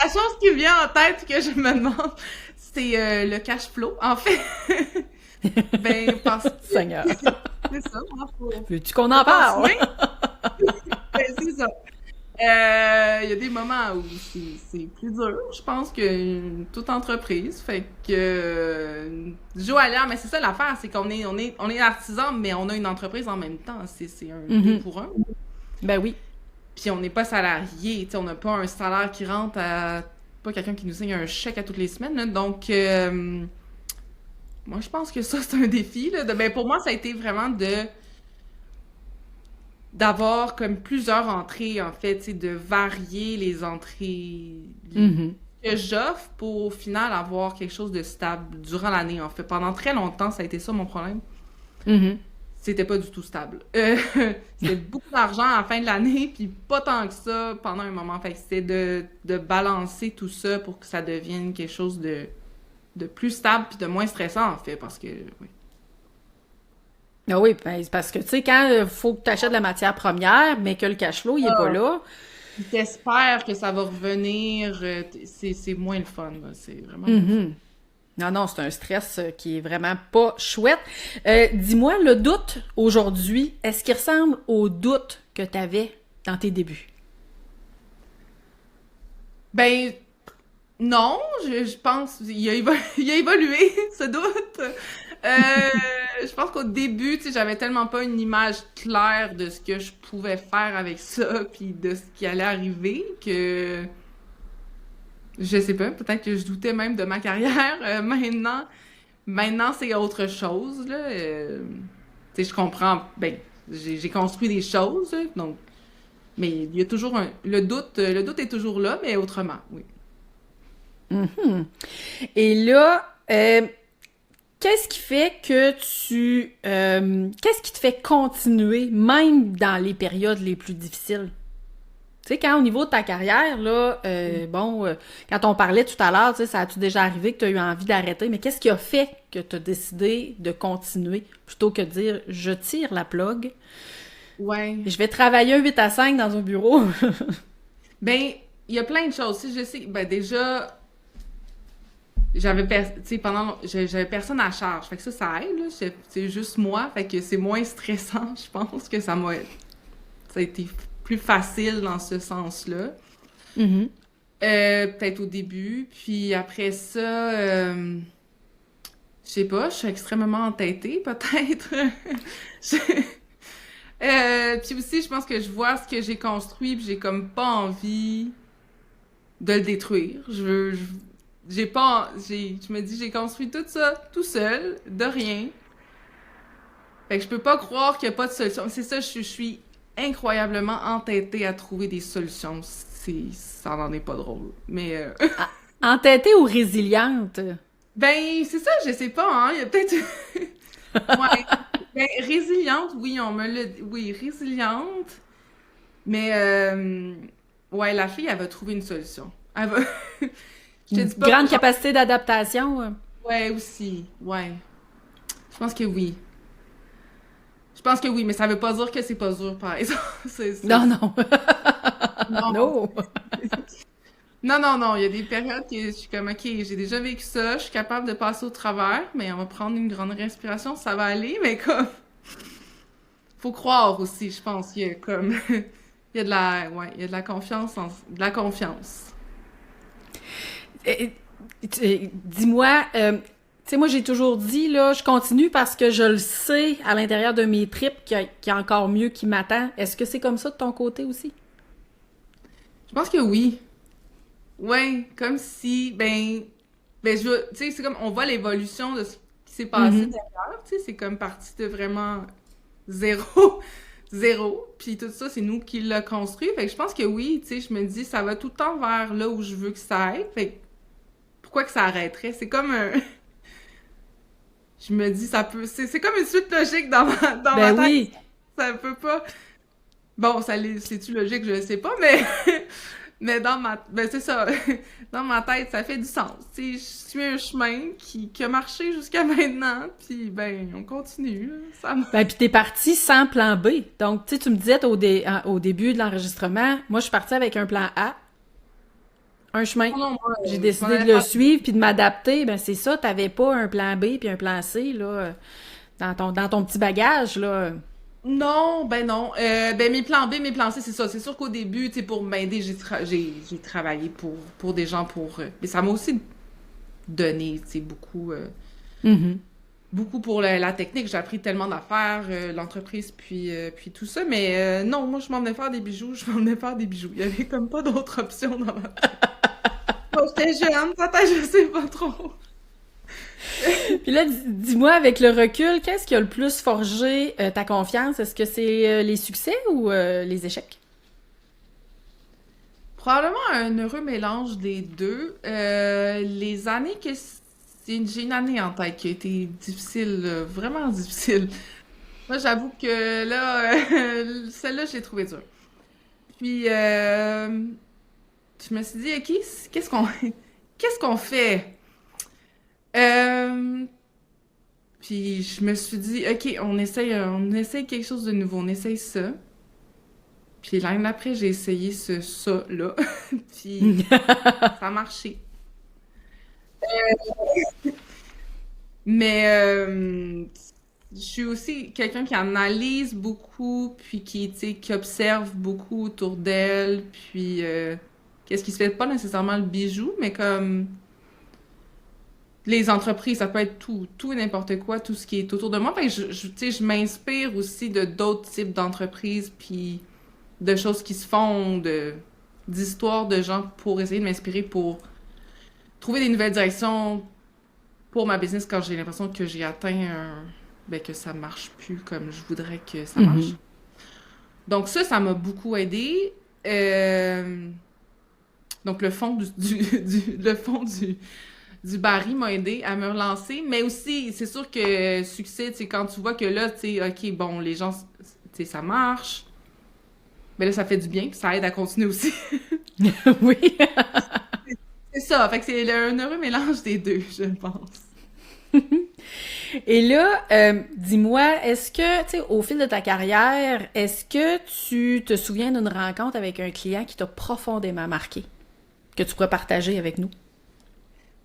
la chose qui me vient en tête que je me demande, c'est le cash flow, en fait. Ben, parce que Seigneur. c'est ça, hein, Veux-tu qu'on faut en parle? continuer. Ben, c'est ça. Il y a des moments où c'est plus dur, je pense, que toute entreprise. Fait que joaillier, mais c'est ça l'affaire, c'est qu'on est artisan, mais on a une entreprise en même temps. C'est un deux Mhm. pour un. Ben oui. Puis on n'est pas salarié, tu sais, on n'a pas un salaire qui rentre à pas quelqu'un qui nous signe un chèque à toutes les semaines, là. Donc moi je pense que ça c'est un défi là. Ben pour moi ça a été vraiment de d'avoir comme plusieurs entrées en fait, tu sais, de varier les entrées Mhm. que j'offre pour au final avoir quelque chose de stable durant l'année en fait. Pendant très longtemps ça a été ça mon problème. Mhm. C'était pas du tout stable. C'était beaucoup d'argent à la fin de l'année, puis pas tant que ça pendant un moment. Fait que c'était de balancer tout ça pour que ça devienne quelque chose de plus stable puis de moins stressant, en fait, parce que, oui. Ah oui, ben, c'est parce que, tu sais, quand il faut que tu achètes la matière première, mais que le cash flow, il est pas Ah, là. puis t'espères que ça va revenir, c'est moins le fun, là. C'est vraiment moins le fun. Mhm. Non, non, c'est un stress qui est vraiment pas chouette. Dis-moi, le doute aujourd'hui, est-ce qu'il ressemble au doute que tu avais dans tes débuts? Ben, non, je pense, il a évolué, ce doute. Je pense qu'au début, tu sais, j'avais tellement pas une image claire de ce que je pouvais faire avec ça, puis de ce qui allait arriver, que je sais pas, peut-être que je doutais même de ma carrière. Maintenant c'est autre chose, là. Tu sais, je comprends, ben, j'ai construit des choses, là, donc, mais il y a toujours le doute est toujours là, mais autrement, oui. Mhm. Et là, qu'est-ce qui fait que qu'est-ce qui te fait continuer, même dans les périodes les plus difficiles? Tu sais, quand au niveau de ta carrière, là, quand on parlait tout à l'heure, tu sais, ça a-tu déjà arrivé que tu as eu envie d'arrêter, mais qu'est-ce qui a fait que tu as décidé de continuer plutôt que de dire je tire la plug Ouais. et je vais travailler un 8 à 5 dans un bureau? Ben, il y a plein de choses. Si je sais, ben déjà, tu sais, j'avais personne à charge. Fait que ça aide, là. C'est juste moi. Fait que c'est moins stressant, je pense, que ça a été plus facile dans ce sens-là. Mhm. Peut-être au début. Puis après ça, Je sais pas, je suis extrêmement entêtée, peut-être. Je- puis aussi, je pense que je vois ce que j'ai construit, puis j'ai comme pas envie de le détruire. J'ai pas, je me dis, j'ai construit tout ça tout seul, de rien. Fait que je peux pas croire qu'il y a pas de solution. C'est ça, je suis incroyablement entêtée à trouver des solutions. Ça n'en est pas drôle. Mais, Ah, entêtée ou résiliente? ben, c'est ça, je sais pas, hein. Il y a peut-être, ouais. Ben, résiliente, oui, oui, résiliente. Mais, ouais, la fille, elle va trouver une solution. Elle va, je te Une dis pas, grande genre, capacité d'adaptation? ouais, aussi, ouais. Je pense que oui. Je pense que oui, mais ça veut pas dire que c'est pas dur, par exemple. Non, non. Non. Non. Non, non, non. Il y a des périodes que je suis comme, OK, j'ai déjà vécu ça, je suis capable de passer au travers, mais on va prendre une grande respiration, ça va aller, mais comme, faut croire aussi, je pense. Il y a comme, il y a de la, ouais, il y a de la confiance, de la confiance. Euh, Dis-moi, tu sais, moi j'ai toujours dit, là, je continue parce que je le sais à l'intérieur de mes tripes qu'il y a encore mieux qui m'attend. Est-ce que c'est comme ça de ton côté aussi? Je pense que oui. Ouais, comme si, ben, tu sais, c'est comme, on voit l'évolution de ce qui s'est passé Mhm. derrière, tu sais, c'est comme parti de vraiment zéro, zéro, puis tout ça, c'est nous qui l'a construit, fait que je pense que oui, tu sais, je me dis, ça va tout le temps vers là où je veux que ça aille, fait que pourquoi que ça arrêterait? C'est comme un, je me dis, ça peut, c'est comme une suite logique dans ma Ben tête, oui. ça peut pas, bon, c'est-tu logique, je sais pas, mais, mais ben c'est ça, dans ma tête, ça fait du sens, tu sais, je suis un chemin qui a marché jusqu'à maintenant, puis ben, on continue, là, Ben, puis t'es parti sans plan B. Donc, tu sais, tu me disais au début de l'enregistrement, moi, je suis partie avec un plan A, un chemin. non, moi, J'ai je m'en décidé de allais le faire. suivre puis de m'adapter. Ben, c'est ça, t'avais pas un plan B puis un plan C, là, dans ton petit bagage, là. Non, ben non. Ben mes plans B, mes plans C, c'est ça. C'est sûr qu'au début, tu sais, pour m'aider, j'ai travaillé pour des gens mais ça m'a aussi donné, tu sais, beaucoup, Mhm. beaucoup pour la technique. J'ai appris tellement d'affaires, l'entreprise, puis tout ça. Mais non, moi, je m'en venais faire des bijoux. Je m'en venais faire des bijoux. Il y avait comme pas d'autre option dans ma tête. Quand j'étais jeune, peut-être, je sais pas trop. Puis là, dis-moi, avec le recul, qu'est-ce qui a le plus forgé ta confiance? Est-ce que c'est les succès ou les échecs? Probablement un heureux mélange des deux. Les années que j'ai une année en tête qui a été difficile, vraiment difficile. Moi, j'avoue que là, celle-là, je l'ai trouvée dure. Puis, je me suis dit, OK, qu'est-ce qu'on fait? Euh, puis, je me suis dit, OK, on essaye quelque chose de nouveau, on essaye ça. Puis l'année d'après, j'ai essayé ça-là. Puis, ça a marché. Mais je suis aussi quelqu'un qui analyse beaucoup, puis qui, tu sais, qui observe beaucoup autour d'elle, puis qu'est-ce qui se fait pas nécessairement le bijou, mais comme les entreprises, ça peut être tout et n'importe quoi, tout ce qui est autour de moi. Fait que tu sais, je m'inspire aussi de d'autres types d'entreprises, puis de choses qui se font, d'histoires de gens pour essayer de m'inspirer pour trouver des nouvelles directions pour ma business quand j'ai l'impression que j'ai atteint ben que ça marche plus comme je voudrais que ça marche. Mhm. Donc ça m'a beaucoup aidé. Donc le fond le fond du baril m'a aidé à me relancer, mais aussi c'est sûr que succès, c'est quand tu vois que là, tu sais, ok, bon, les gens, tu sais, ça marche, mais là ça fait du bien, puis ça aide à continuer aussi. Oui. C'est ça, fait que c'est un heureux mélange des deux, je pense. Et là, dis-moi, est-ce que, tu sais, au fil de ta carrière, est-ce que tu te souviens d'une rencontre avec un client qui t'a profondément marqué, que tu pourrais partager avec nous?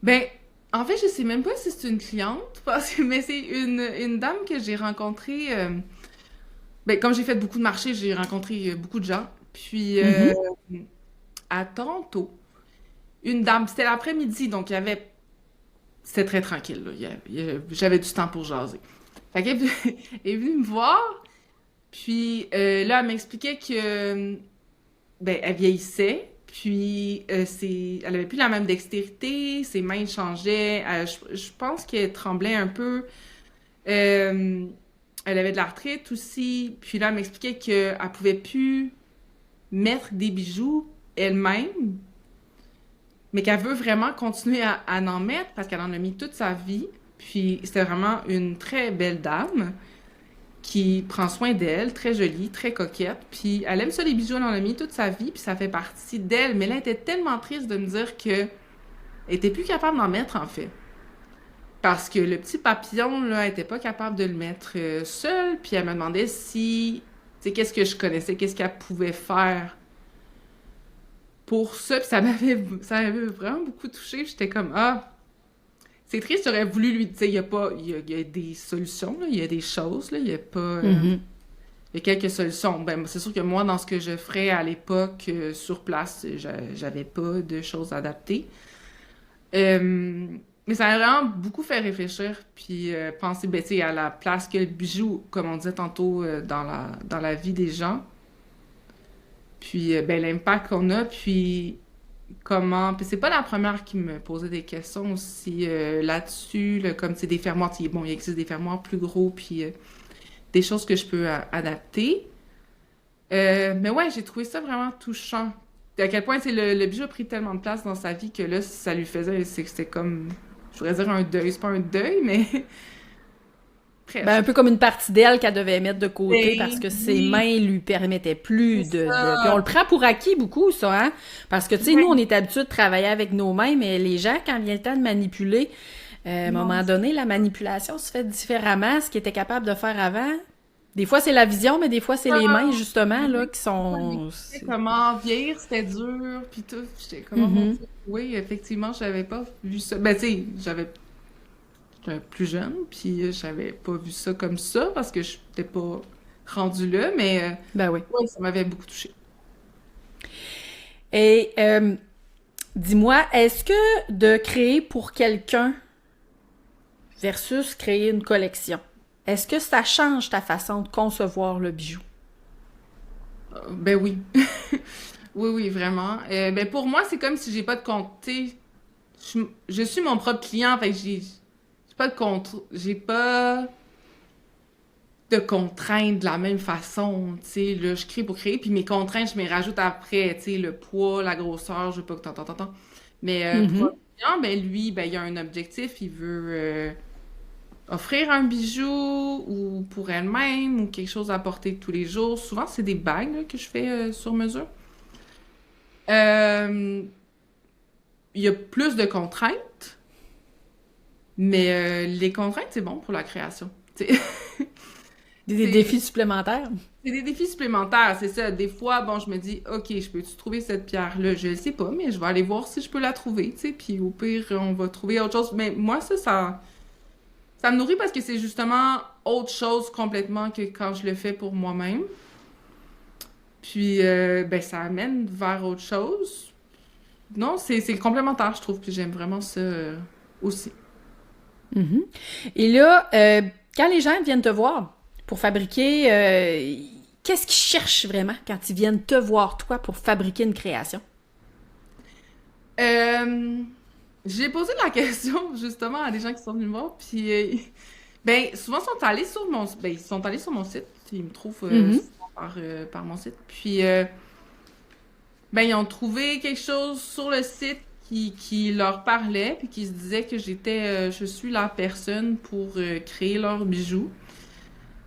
Ben, en fait, je sais même pas si c'est une cliente, mais c'est une dame que j'ai rencontrée. Ben, comme j'ai fait beaucoup de marchés, j'ai rencontré beaucoup de gens. Puis, Mhm. à Toronto, une dame, c'était l'après-midi, donc il y avait c'était très tranquille, là. J'avais du temps pour jaser. Fait qu'elle est venue me voir, puis là, elle m'expliquait que, ben, elle vieillissait, puis elle avait plus la même dextérité, ses mains changeaient, je pense qu'elle tremblait un peu, euh, elle avait de l'arthrite aussi, puis là, elle m'expliquait qu'elle pouvait plus mettre des bijoux elle-même, mais qu'elle veut vraiment continuer à en mettre parce qu'elle en a mis toute sa vie. Puis c'était vraiment une très belle dame qui prend soin d'elle, très jolie, très coquette. Puis elle aime ça les bijoux, elle en a mis toute sa vie, puis ça fait partie d'elle. Mais là, elle était tellement triste de me dire que elle était plus capable d'en mettre en fait. Parce que le petit papillon, là, elle était pas capable de le mettre seule. Puis elle me demandait si, tu sais, qu'est-ce que je connaissais, qu'est-ce qu'elle pouvait faire pour ça. Puis ça m'avait vraiment beaucoup touchée. J'étais comme, ah, c'est triste, j'aurais voulu lui dire, il y a pas, il y a des solutions, là, il y a des choses, là, il y a pas, il y a quelques solutions. Ben, c'est sûr que moi, dans ce que je ferais à l'époque, sur place, j'avais pas de choses adaptées. Mais ça m'a vraiment beaucoup fait réfléchir, puis penser, ben, tu sais, à la place que le bijou, comme on disait tantôt, dans la vie des gens, puis ben, l'impact qu'on a, puis comment... Puis c'est pas la première qui me posait des questions aussi là-dessus, là, comme, tu sais, des fermoirs, bon, il existe des fermoirs plus gros, puis des choses que je peux adapter. Mais ouais, j'ai trouvé ça vraiment touchant. À quel point, c'est le bijou a pris tellement de place dans sa vie que là, ça lui faisait, c'était comme, je voudrais dire un deuil, c'est pas un deuil, mais presque. Ben, un peu comme une partie d'elle qu'elle devait mettre de côté Ben parce que ses oui, mains lui permettaient plus c'est Puis on ça. le prend pour acquis beaucoup, ça, hein? Parce que, tu sais, nous, on Ouais, est habitués de travailler avec nos mains, mais les gens, quand vient le temps de manipuler, à un non, moment donné, la manipulation se fait différemment. Ce qu'ils étaient capables de faire avant, des fois, c'est la vision, mais des fois, c'est les mains, ça. justement, là, Oui, qui on sont... expliquait comment vieillir, c'était dur, puis tout. J'étais comme, oh mon Mhm. Dieu. Oui, effectivement, j'avais pas vu ça. Ben, tu sais, j'étais plus jeune, puis j'avais pas vu ça comme ça, parce que je n'étais pas rendue là, mais Ben oui. ouais, ça m'avait beaucoup touchée. Et dis-moi, est-ce que de créer pour quelqu'un versus créer une collection, est-ce que ça change ta façon de concevoir le bijou? Ben oui. Oui, oui, vraiment. Ben pour moi, c'est comme si j'ai pas de compte. Tu sais, je suis mon propre client, fait que j'ai pas de compte, j'ai pas de contraintes de la même façon. Tu sais, là, je crée pour créer, puis mes contraintes, je me rajoute après. Tu sais, le poids, la grosseur, je veux pas que t'entends. Mais pour un Mhm. client, ben lui, ben il a un objectif, il veut offrir un bijou ou pour elle-même ou quelque chose à porter tous les jours. Souvent, c'est des bagues là, que je fais sur mesure. Euh, il y a plus de contraintes, mais les contraintes, c'est bon pour la création. Tu sais. Des C'est défis supplémentaires? c'est des défis supplémentaires, c'est ça. Des fois, bon, je me dis, OK, je peux-tu trouver cette pierre-là? Je ne sais pas, mais je vais aller voir si je peux la trouver, tu sais. Puis au pire, on va trouver autre chose. Mais moi, ça me nourrit parce que c'est justement autre chose complètement que quand je le fais pour moi-même. Puis, ben, ça amène vers autre chose. Non, c'est complémentaire, je trouve. Puis j'aime vraiment ça aussi. Mhm. Et là, quand les gens viennent te voir pour fabriquer, qu'est-ce qu'ils cherchent vraiment quand ils viennent te voir, toi, pour fabriquer une création? Euh, j'ai posé la question justement à des gens qui sont venus me voir, puis ben souvent ils sont allés sur mon site, ils me trouvent Mhm. souvent par mon site, puis ben ils ont trouvé quelque chose sur le site qui leur parlait, puis qui se disait que je suis la personne pour créer leurs bijoux.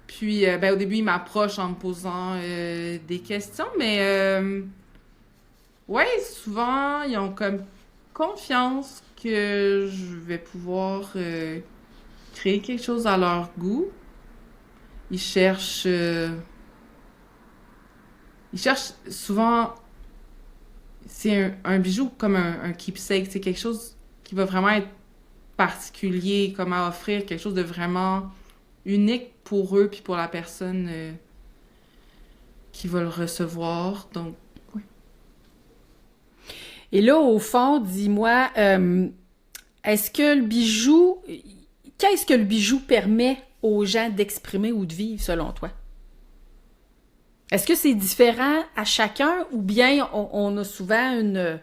Puis ben au début ils m'approchent en me posant des questions, mais ouais, souvent, ils ont comme confiance que je vais pouvoir créer quelque chose à leur goût. Ils cherchent, euh, ils cherchent souvent, c'est un bijou comme un keepsake, c'est quelque chose qui va vraiment être particulier, comme à offrir quelque chose de vraiment unique pour eux puis pour la personne qui va le recevoir. Donc, ouais. Et là, au fond, dis-moi, Est-ce que le bijou... Qu'est-ce que le bijou permet aux gens d'exprimer ou de vivre, selon toi? Est-ce que c'est différent à chacun ou bien on a souvent une...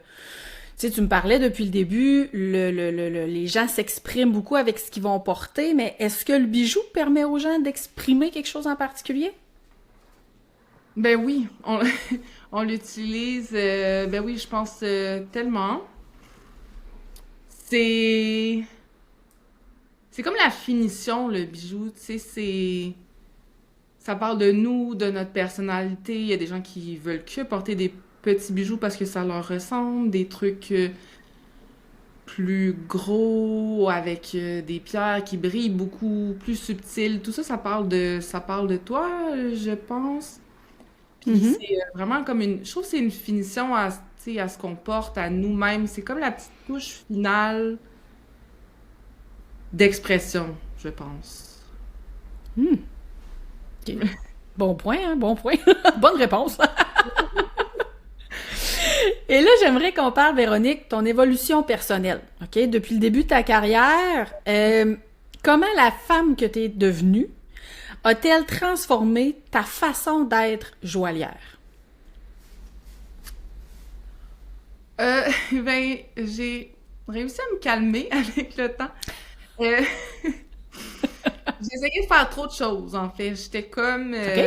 Tu sais, tu me parlais depuis le début, les gens s'expriment beaucoup avec ce qu'ils vont porter, mais est-ce que le bijou permet aux gens d'exprimer quelque chose en particulier? Ben oui, on l'utilise, ben oui, je pense tellement. C'est c'est comme la finition, le bijou, tu sais, ça parle de nous, de notre personnalité. Il y a des gens qui veulent que porter des petits bijoux parce que ça leur ressemble, des trucs plus gros, avec des pierres qui brillent beaucoup plus subtiles. Tout ça, ça parle de toi, je pense. Puis Mhm. c'est vraiment comme une... Je trouve que c'est une finition à, tu sais, à ce qu'on porte, à nous-mêmes. C'est comme la petite touche finale d'expression, je pense. Hmm. OK. Bon point, hein? Bon point. Bonne réponse. Et là, j'aimerais qu'on parle, Véronique, ton évolution personnelle. OK? Depuis le début de ta carrière, comment la femme que tu es devenue a-t-elle transformé ta façon d'être joaillière? Euh, ben, j'ai réussi à me calmer avec le temps. Euh, j'ai essayé de faire trop de choses, en fait. J'étais comme... OK?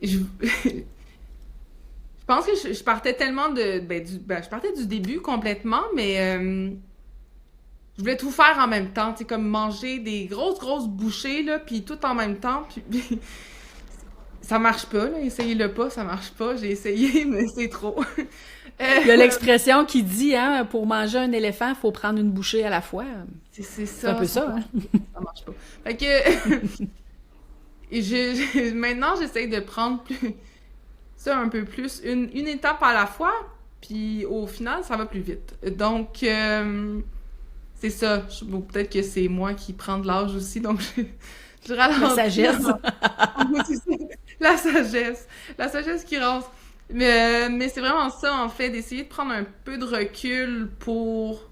je, je pense que je partais tellement je partais du début complètement, mais je voulais tout faire en même temps, tu sais, comme manger des grosses, grosses bouchées, là, puis tout en même temps, puis ça marche pas, là, essayez-le pas, ça marche pas, j'ai essayé, mais c'est trop. Il y a Euh, l'expression qui dit, hein, pour manger un éléphant, il faut prendre une bouchée à la fois. c'est C'est un ça, peu ça ça, marche hein? pas, ça marche pas. Fait que, maintenant, j'essaye de prendre ça un peu plus, une étape à la fois, puis au final, ça va plus vite. Donc, c'est ça. Bon, peut-être que c'est moi qui prends de l'âge aussi, donc je La ralentis. sagesse. C'est ça. La sagesse. La sagesse qui rentre. Mais c'est vraiment ça, en fait, d'essayer de prendre un peu de recul pour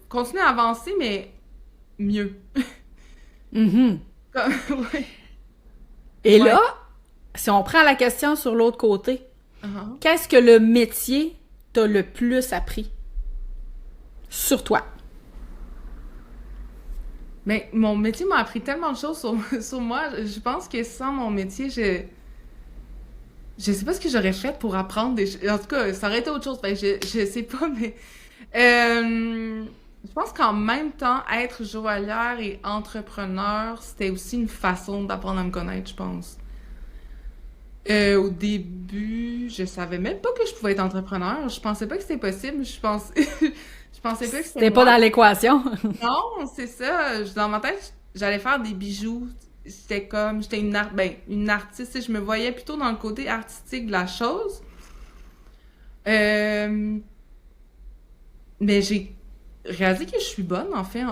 continuer à avancer, mais mieux. Mhm. Ouais. Et Ouais. là, si on prend la question sur l'autre côté, Uh-huh. qu'est-ce que le métier t'a le plus appris sur toi? Mais mon métier m'a appris tellement de choses sur moi. Je pense que sans mon métier, je sais pas ce que j'aurais fait pour apprendre des choses. En tout cas, ça aurait été autre chose. Fait que je sais pas, mais je pense qu'en même temps, être joaillière et entrepreneur, c'était aussi une façon d'apprendre à me connaître, je pense. Au début, je savais même pas que je pouvais être entrepreneur. Je pensais pas que c'était possible. Je pensais pas que c'était C'était pas moi. dans l'équation. Non, c'est ça. Dans ma tête, j'allais faire des bijoux. J'étais une artiste. Tu sais, je me voyais plutôt dans le côté artistique de la chose. Euh, mais j'ai réalisé que je suis bonne, en fait,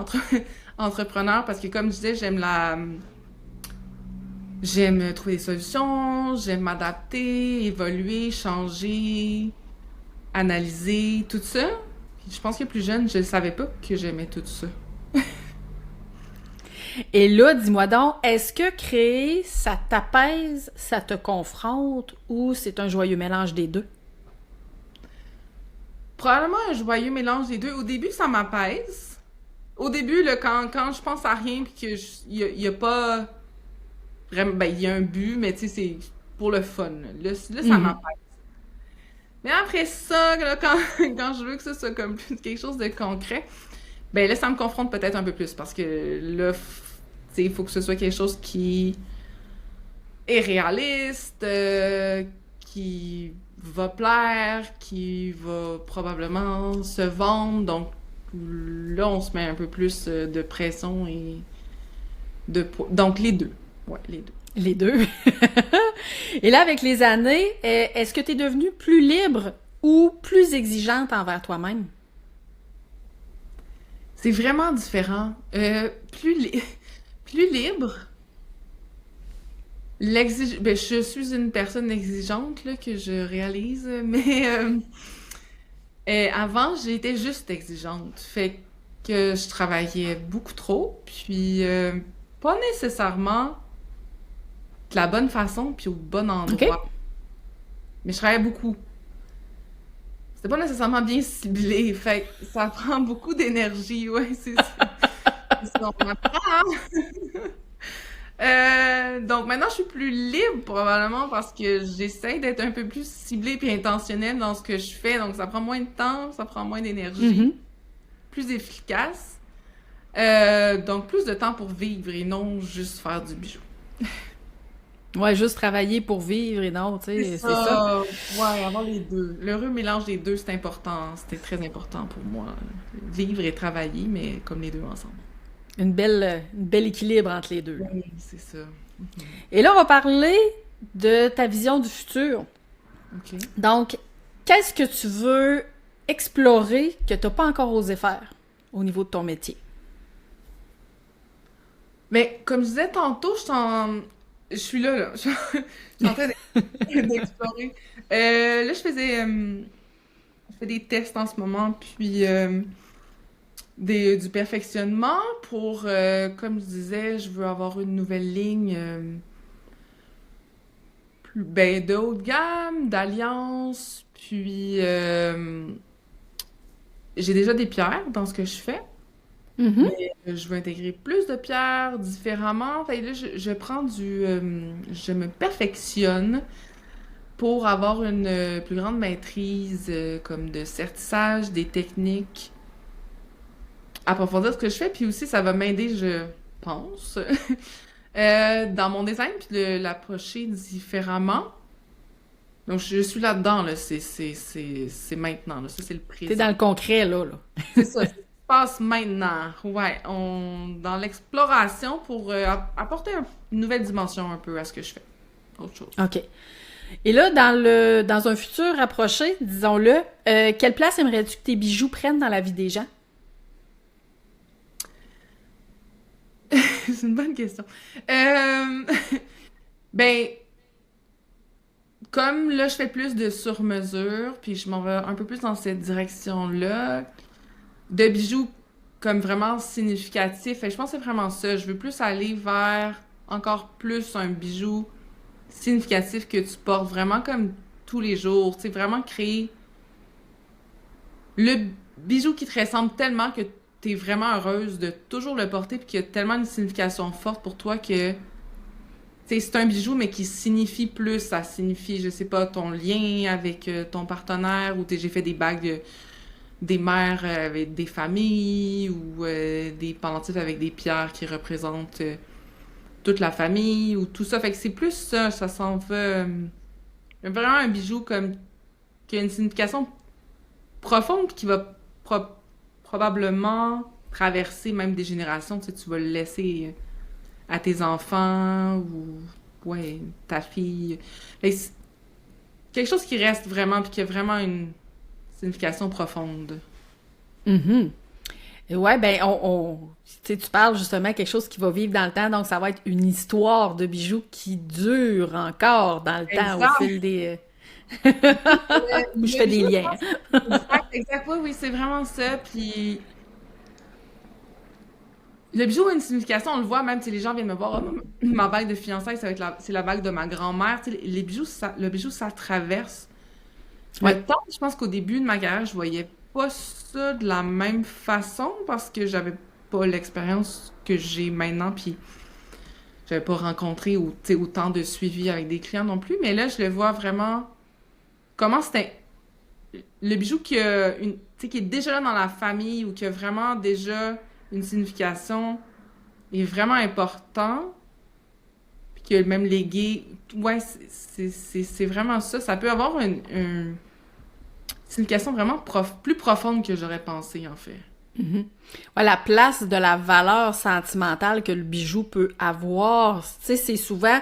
entrepreneur, parce que comme je disais, j'aime trouver des solutions, j'aime m'adapter, évoluer, changer, analyser, tout ça. Puis je pense que plus jeune, je ne savais pas que j'aimais tout ça. Et là, dis-moi donc, est-ce que créer, ça t'apaise, ça te confronte ou c'est un joyeux mélange des deux? Probablement un joyeux mélange des deux. Au début, ça m'apaise. Au début, là, quand je pense à rien puis que y a pas vraiment, ben, il y a un but, mais tu sais, c'est pour le fun. Là, ça Mhm. m'apaise. Mais après ça, là, quand je veux que ça soit comme plus quelque chose de concret, ben là, ça me confronte peut-être un peu plus parce que là, tu sais, il faut que ce soit quelque chose qui est réaliste, qui va plaire, qui va probablement se vendre. Donc là, on se met un peu plus de pression et donc les deux. Ouais, les deux. Les deux. Et là, avec les années, est-ce que tu es devenue plus libre ou plus exigeante envers toi-même? C'est vraiment différent. Plus libre. Ben, je suis une personne exigeante là, que je réalise, mais Et avant, j'étais juste exigeante. Fait que je travaillais beaucoup trop, puis pas nécessairement de la bonne façon, puis au bon OK? endroit. Mais je travaillais beaucoup. C'était pas nécessairement bien ciblé, fait que ça prend beaucoup d'énergie, ouais, c'est ça, on apprend, hein? Donc maintenant, je suis plus libre probablement parce que j'essaie d'être un peu plus ciblée puis intentionnelle dans ce que je fais. Donc ça prend moins de temps, ça prend moins d'énergie, Mhm. plus efficace. Donc plus de temps pour vivre et non juste faire du bijou. Ouais, juste travailler pour vivre et non, tu C'est sais, c'est ça. ça. Ouais, avoir les deux. L'heureux mélange des deux, c'est important. C'était très important pour moi. Vivre et travailler, mais comme les deux ensemble. Une belle équilibre entre les deux. Oui, c'est ça. Mhm. Et là, on va parler de ta vision du futur. OK. Donc, qu'est-ce que tu veux explorer que tu n'as pas encore osé faire au niveau de ton métier? Mais comme je disais tantôt, je suis là. Je suis en train d'explorer. Là, je fais des tests en ce moment, puis du perfectionnement pour, comme je disais, je veux avoir une nouvelle ligne ben, de haut de gamme, d'alliance, puis j'ai déjà des pierres dans ce que je fais. Mhm. Je veux intégrer plus de pierres différemment. Fait que là, je prends je me perfectionne pour avoir une plus grande maîtrise comme de sertissage, des techniques, approfondir ce que je fais, puis aussi ça va m'aider, je pense, dans mon design, puis de l'approcher différemment. Donc je suis là-dedans, là, c'est maintenant, là, ça c'est le T'es présent. dans le concret, là. C'est ça, ça se passe maintenant. Ouais, dans l'exploration pour apporter une nouvelle dimension un peu à ce que je fais. Autre chose. OK. Et là, dans un futur rapproché, disons-le, quelle place aimerais-tu que tes bijoux prennent dans la vie des gens? C'est une bonne question. Euh, ben, comme là, je fais plus de sur-mesure, puis je m'en vais un peu plus dans cette direction-là, de bijoux comme vraiment significatifs. Et je pense que c'est vraiment ça. Je veux plus aller vers encore plus un bijou significatif que tu portes vraiment comme tous les jours. Tu sais, vraiment créer le bijou qui te ressemble tellement que tu es vraiment heureuse de toujours le porter puis qu'il y a tellement une signification forte pour toi que tu sais, c'est un bijou mais qui signifie plus. Ça signifie, je sais pas, ton lien avec ton partenaire ou j'ai fait des bagues des mères avec des familles ou des pendentifs avec des pierres qui représentent toute la famille ou tout ça. Fait que c'est plus ça, ça s'en va vraiment un bijou comme qui a une signification profonde puis qui va probablement traverser même des générations. Tu sais, tu vas le laisser à tes enfants ou ouais, ta fille. Fait que c'est quelque chose qui reste vraiment puis qui a vraiment une signification profonde. Mhm. Et ouais, ben, tu sais, tu parles justement de quelque chose qui va vivre dans le temps, donc ça va être une histoire de bijoux qui dure encore dans le temps au Exact. fil des... Je Le fais des bijou, je liens. pense, exact, exact, oui, oui, c'est vraiment ça. Puis le bijou a une signification, on le voit même, tu sais, les gens viennent me voir, oh, ma bague de fiançailles, ça va être c'est la bague de ma grand-mère. Tu sais, les bijoux, le bijou, ça traverse Ouais. le temps. Je pense qu'au début de ma carrière, je voyais pas ça de la même façon parce que j'avais pas l'expérience que j'ai maintenant, puis j'avais pas rencontré tu sais, autant de suivi avec des clients non plus. Mais là, je le vois vraiment comment c'était le bijou tu sais, qui est déjà là dans la famille ou qui a vraiment déjà une signification est vraiment important, puis que même légué, ouais, c'est vraiment ça. Ça peut avoir une signification vraiment plus profonde que j'aurais pensé, en fait. Mhm. Ouais, la place de la valeur sentimentale que le bijou peut avoir, tu sais, c'est souvent,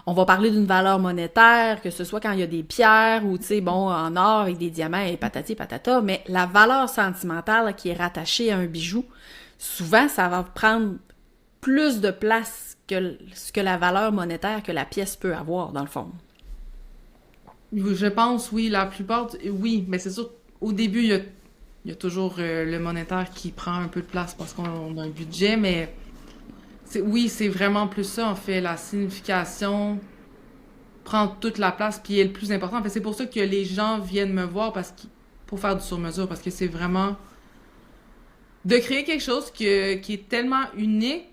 on va parler d'une valeur monétaire, que ce soit quand il y a des pierres ou, tu sais, bon, en or avec des diamants et patati patata, mais la valeur sentimentale qui est rattachée à un bijou, souvent, ça va prendre plus de place que ce que la valeur monétaire que la pièce peut avoir, dans le fond. Je pense, oui, la plupart, oui, mais c'est sûr, au début, il y a toujours le monétaire qui prend un peu de place parce qu'on a un budget, mais oui, c'est vraiment plus ça, en fait. La signification prend toute la place, puis est le plus important. En fait, c'est pour ça que les gens viennent me voir pour faire du sur-mesure, parce que c'est vraiment de créer quelque chose qui est tellement unique,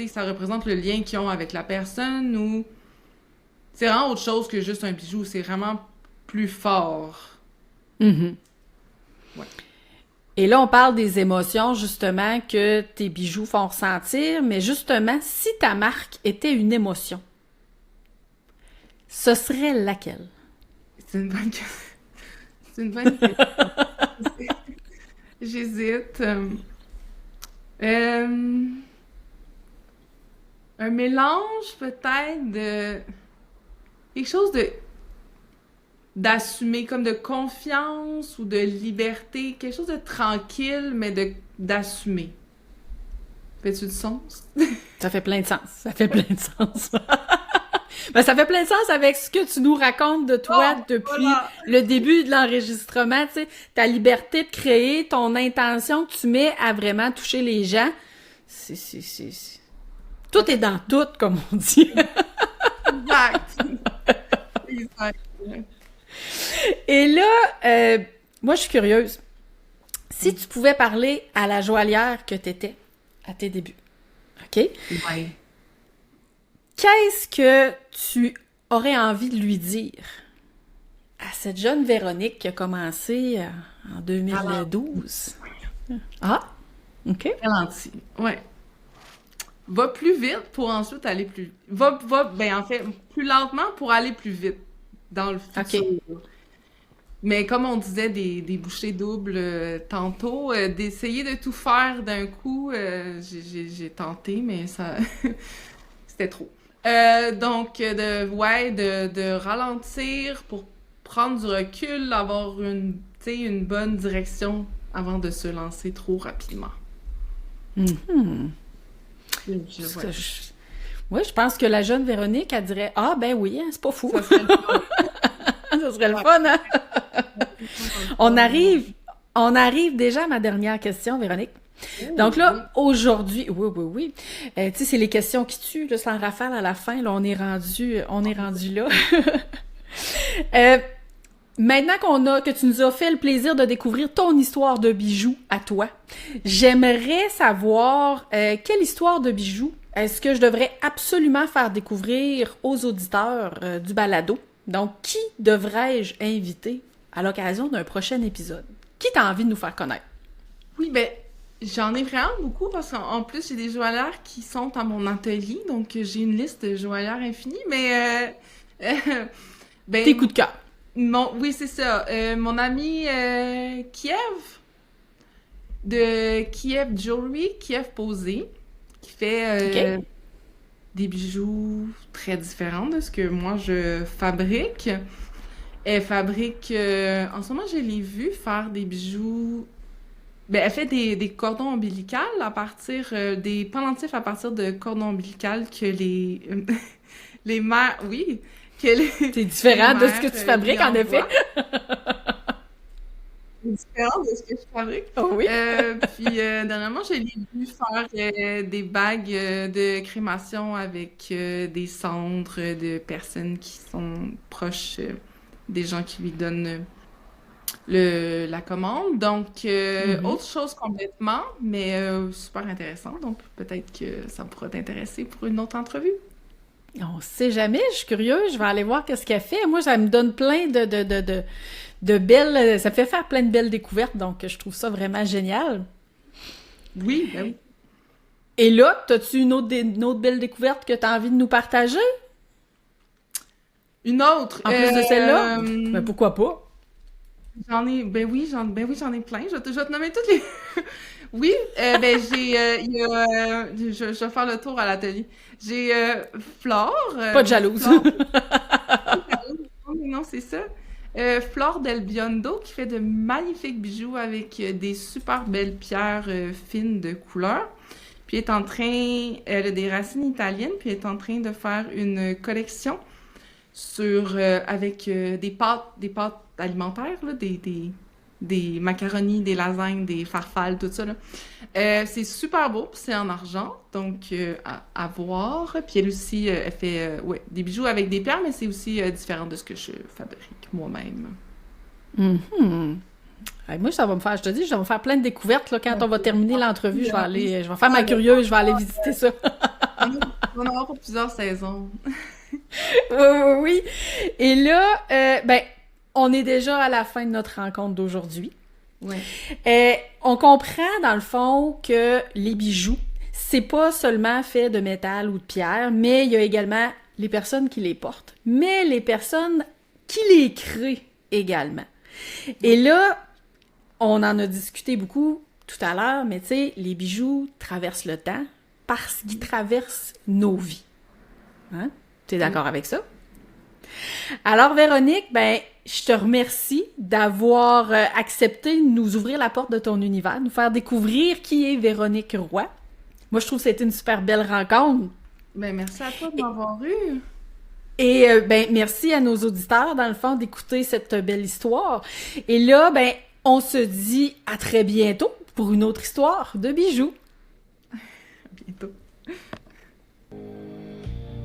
ça représente le lien qu'ils ont avec la personne, ou c'est vraiment autre chose que juste un bijou, c'est vraiment plus fort. Mhm. Ouais. Et là, on parle des émotions, justement, que tes bijoux font ressentir, mais justement, si ta marque était une émotion, ce serait laquelle? C'est une bonne question. C'est une bonne question. J'hésite. Un mélange peut-être de quelque chose d'assumer, comme de confiance ou de liberté, quelque chose de tranquille, mais d'assumer. Fait-tu du sens? Ça fait plein de sens. Ça fait plein de sens. Ben, ça fait plein de sens avec ce que tu nous racontes de toi depuis le début de l'enregistrement, tu sais, ta liberté de créer, ton intention que tu mets à vraiment toucher les gens. Tout est dans tout, comme on dit. Exact. Et là, moi, je suis curieuse. Si tu pouvais parler à la joaillière que t'étais à tes débuts, OK? Ouais. Qu'est-ce que tu aurais envie de lui dire à cette jeune Véronique qui a commencé en 2012? Ah, OK. Ralenti. Ouais. Va plus vite pour ensuite aller plus... Ben en fait, plus lentement pour aller plus vite dans le futur. OK. Mais comme on disait des bouchées doubles tantôt, d'essayer de tout faire d'un coup, j'ai tenté, mais ça... c'était trop. Donc, de ralentir pour prendre du recul, avoir une bonne direction avant de se lancer trop rapidement. Mm-hmm. Oui, je pense que la jeune Véronique, elle dirait « Ah, ben oui, hein, c'est pas fou. » Ça serait le fun. Ça serait le fun, hein? On arrive déjà à ma dernière question, Véronique. Donc là, aujourd'hui, oui. Tu sais, c'est les questions qui tuent, là, sans rafale à la fin, là, on est rendu là. Maintenant que tu nous as fait le plaisir de découvrir ton histoire de bijoux à toi, j'aimerais savoir quelle histoire de bijoux est-ce que je devrais absolument faire découvrir aux auditeurs du balado? Donc, qui devrais-je inviter à l'occasion d'un prochain épisode? Qui t'as envie de nous faire connaître? Oui, ben, j'en ai vraiment beaucoup parce qu'en plus, j'ai des joaillières qui sont à mon atelier, donc j'ai une liste de joaillières infinie, mais... ben, Tes coups de cœur. Oui, c'est ça. Mon ami Kiev, de Kiev Jewelry, Kiev Posé, qui fait des bijoux très différents de ce que moi je fabrique. Elle fabrique... en ce moment, je l'ai vue faire des bijoux... Ben, elle fait des cordons ombilicaux à partir... des pendentifs à partir de cordons ombilicaux que les mères... Oui, que les... C'est différent de ce que tu fabriques, en effet. C'est différent de ce que je fabrique. Oh oui. Puis, dernièrement, je l'ai vu faire des bagues de crémation avec des cendres de personnes qui sont proches des gens qui lui donnent la commande. Donc, autre chose complètement, mais super intéressant. Donc, peut-être que ça pourra t'intéresser pour une autre entrevue. On sait jamais, je suis curieuse, je vais aller voir qu'est-ce qu'elle fait. Moi, ça me donne plein de belles... Ça fait faire plein de belles découvertes, donc je trouve ça vraiment génial. Oui, ben oui. Et là, as-tu une autre belle découverte que tu as envie de nous partager? Une autre? En plus de celle-là? Ben, pourquoi pas? J'en ai plein. Je vais te nommer toutes les... Oui, ben je vais faire le tour à l'atelier. J'ai Flore. Pas de jalouse. Non, c'est ça. Flore Del Biondo qui fait de magnifiques bijoux avec des super belles pierres fines de couleur. Puis elle a des racines italiennes, puis elle est en train de faire une collection avec des pâtes alimentaires, là, des macaronis, des lasagnes, des farfales, tout ça, là. C'est super beau, puis c'est en argent, donc à voir. Puis elle aussi, elle fait des bijoux avec des pierres, mais c'est aussi différent de ce que je fabrique moi-même. Mhm. Hey, moi, ça va me faire, je te dis, je vais me faire plein de découvertes, là, quand on va terminer l'entrevue, je vais faire ma curieuse, je vais aller visiter ça. On va en avoir pour plusieurs saisons. Oui. Et là, on est déjà à la fin de notre rencontre d'aujourd'hui. Ouais. On comprend, dans le fond, que les bijoux, c'est pas seulement fait de métal ou de pierre, mais il y a également les personnes qui les portent, mais les personnes qui les créent également. Et là, on en a discuté beaucoup tout à l'heure, mais tu sais, les bijoux traversent le temps parce qu'ils traversent nos vies. Hein? Tu es d'accord avec ça? Alors, Véronique, je te remercie d'avoir accepté de nous ouvrir la porte de ton univers, nous faire découvrir qui est Véronique Roy. Moi, je trouve que c'était une super belle rencontre. Merci à toi de m'avoir eu. Et merci à nos auditeurs, dans le fond, d'écouter cette belle histoire. Et là, on se dit à très bientôt pour une autre histoire de bijoux. À bientôt.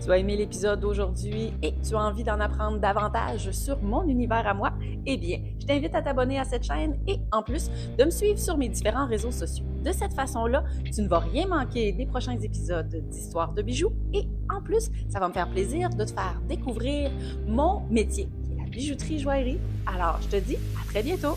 Tu as aimé l'épisode d'aujourd'hui et tu as envie d'en apprendre davantage sur mon univers à moi? Eh bien, je t'invite à t'abonner à cette chaîne et en plus de me suivre sur mes différents réseaux sociaux. De cette façon-là, tu ne vas rien manquer des prochains épisodes d'Histoire de bijoux et en plus, ça va me faire plaisir de te faire découvrir mon métier, qui est la bijouterie-joaillerie. Alors, je te dis à très bientôt!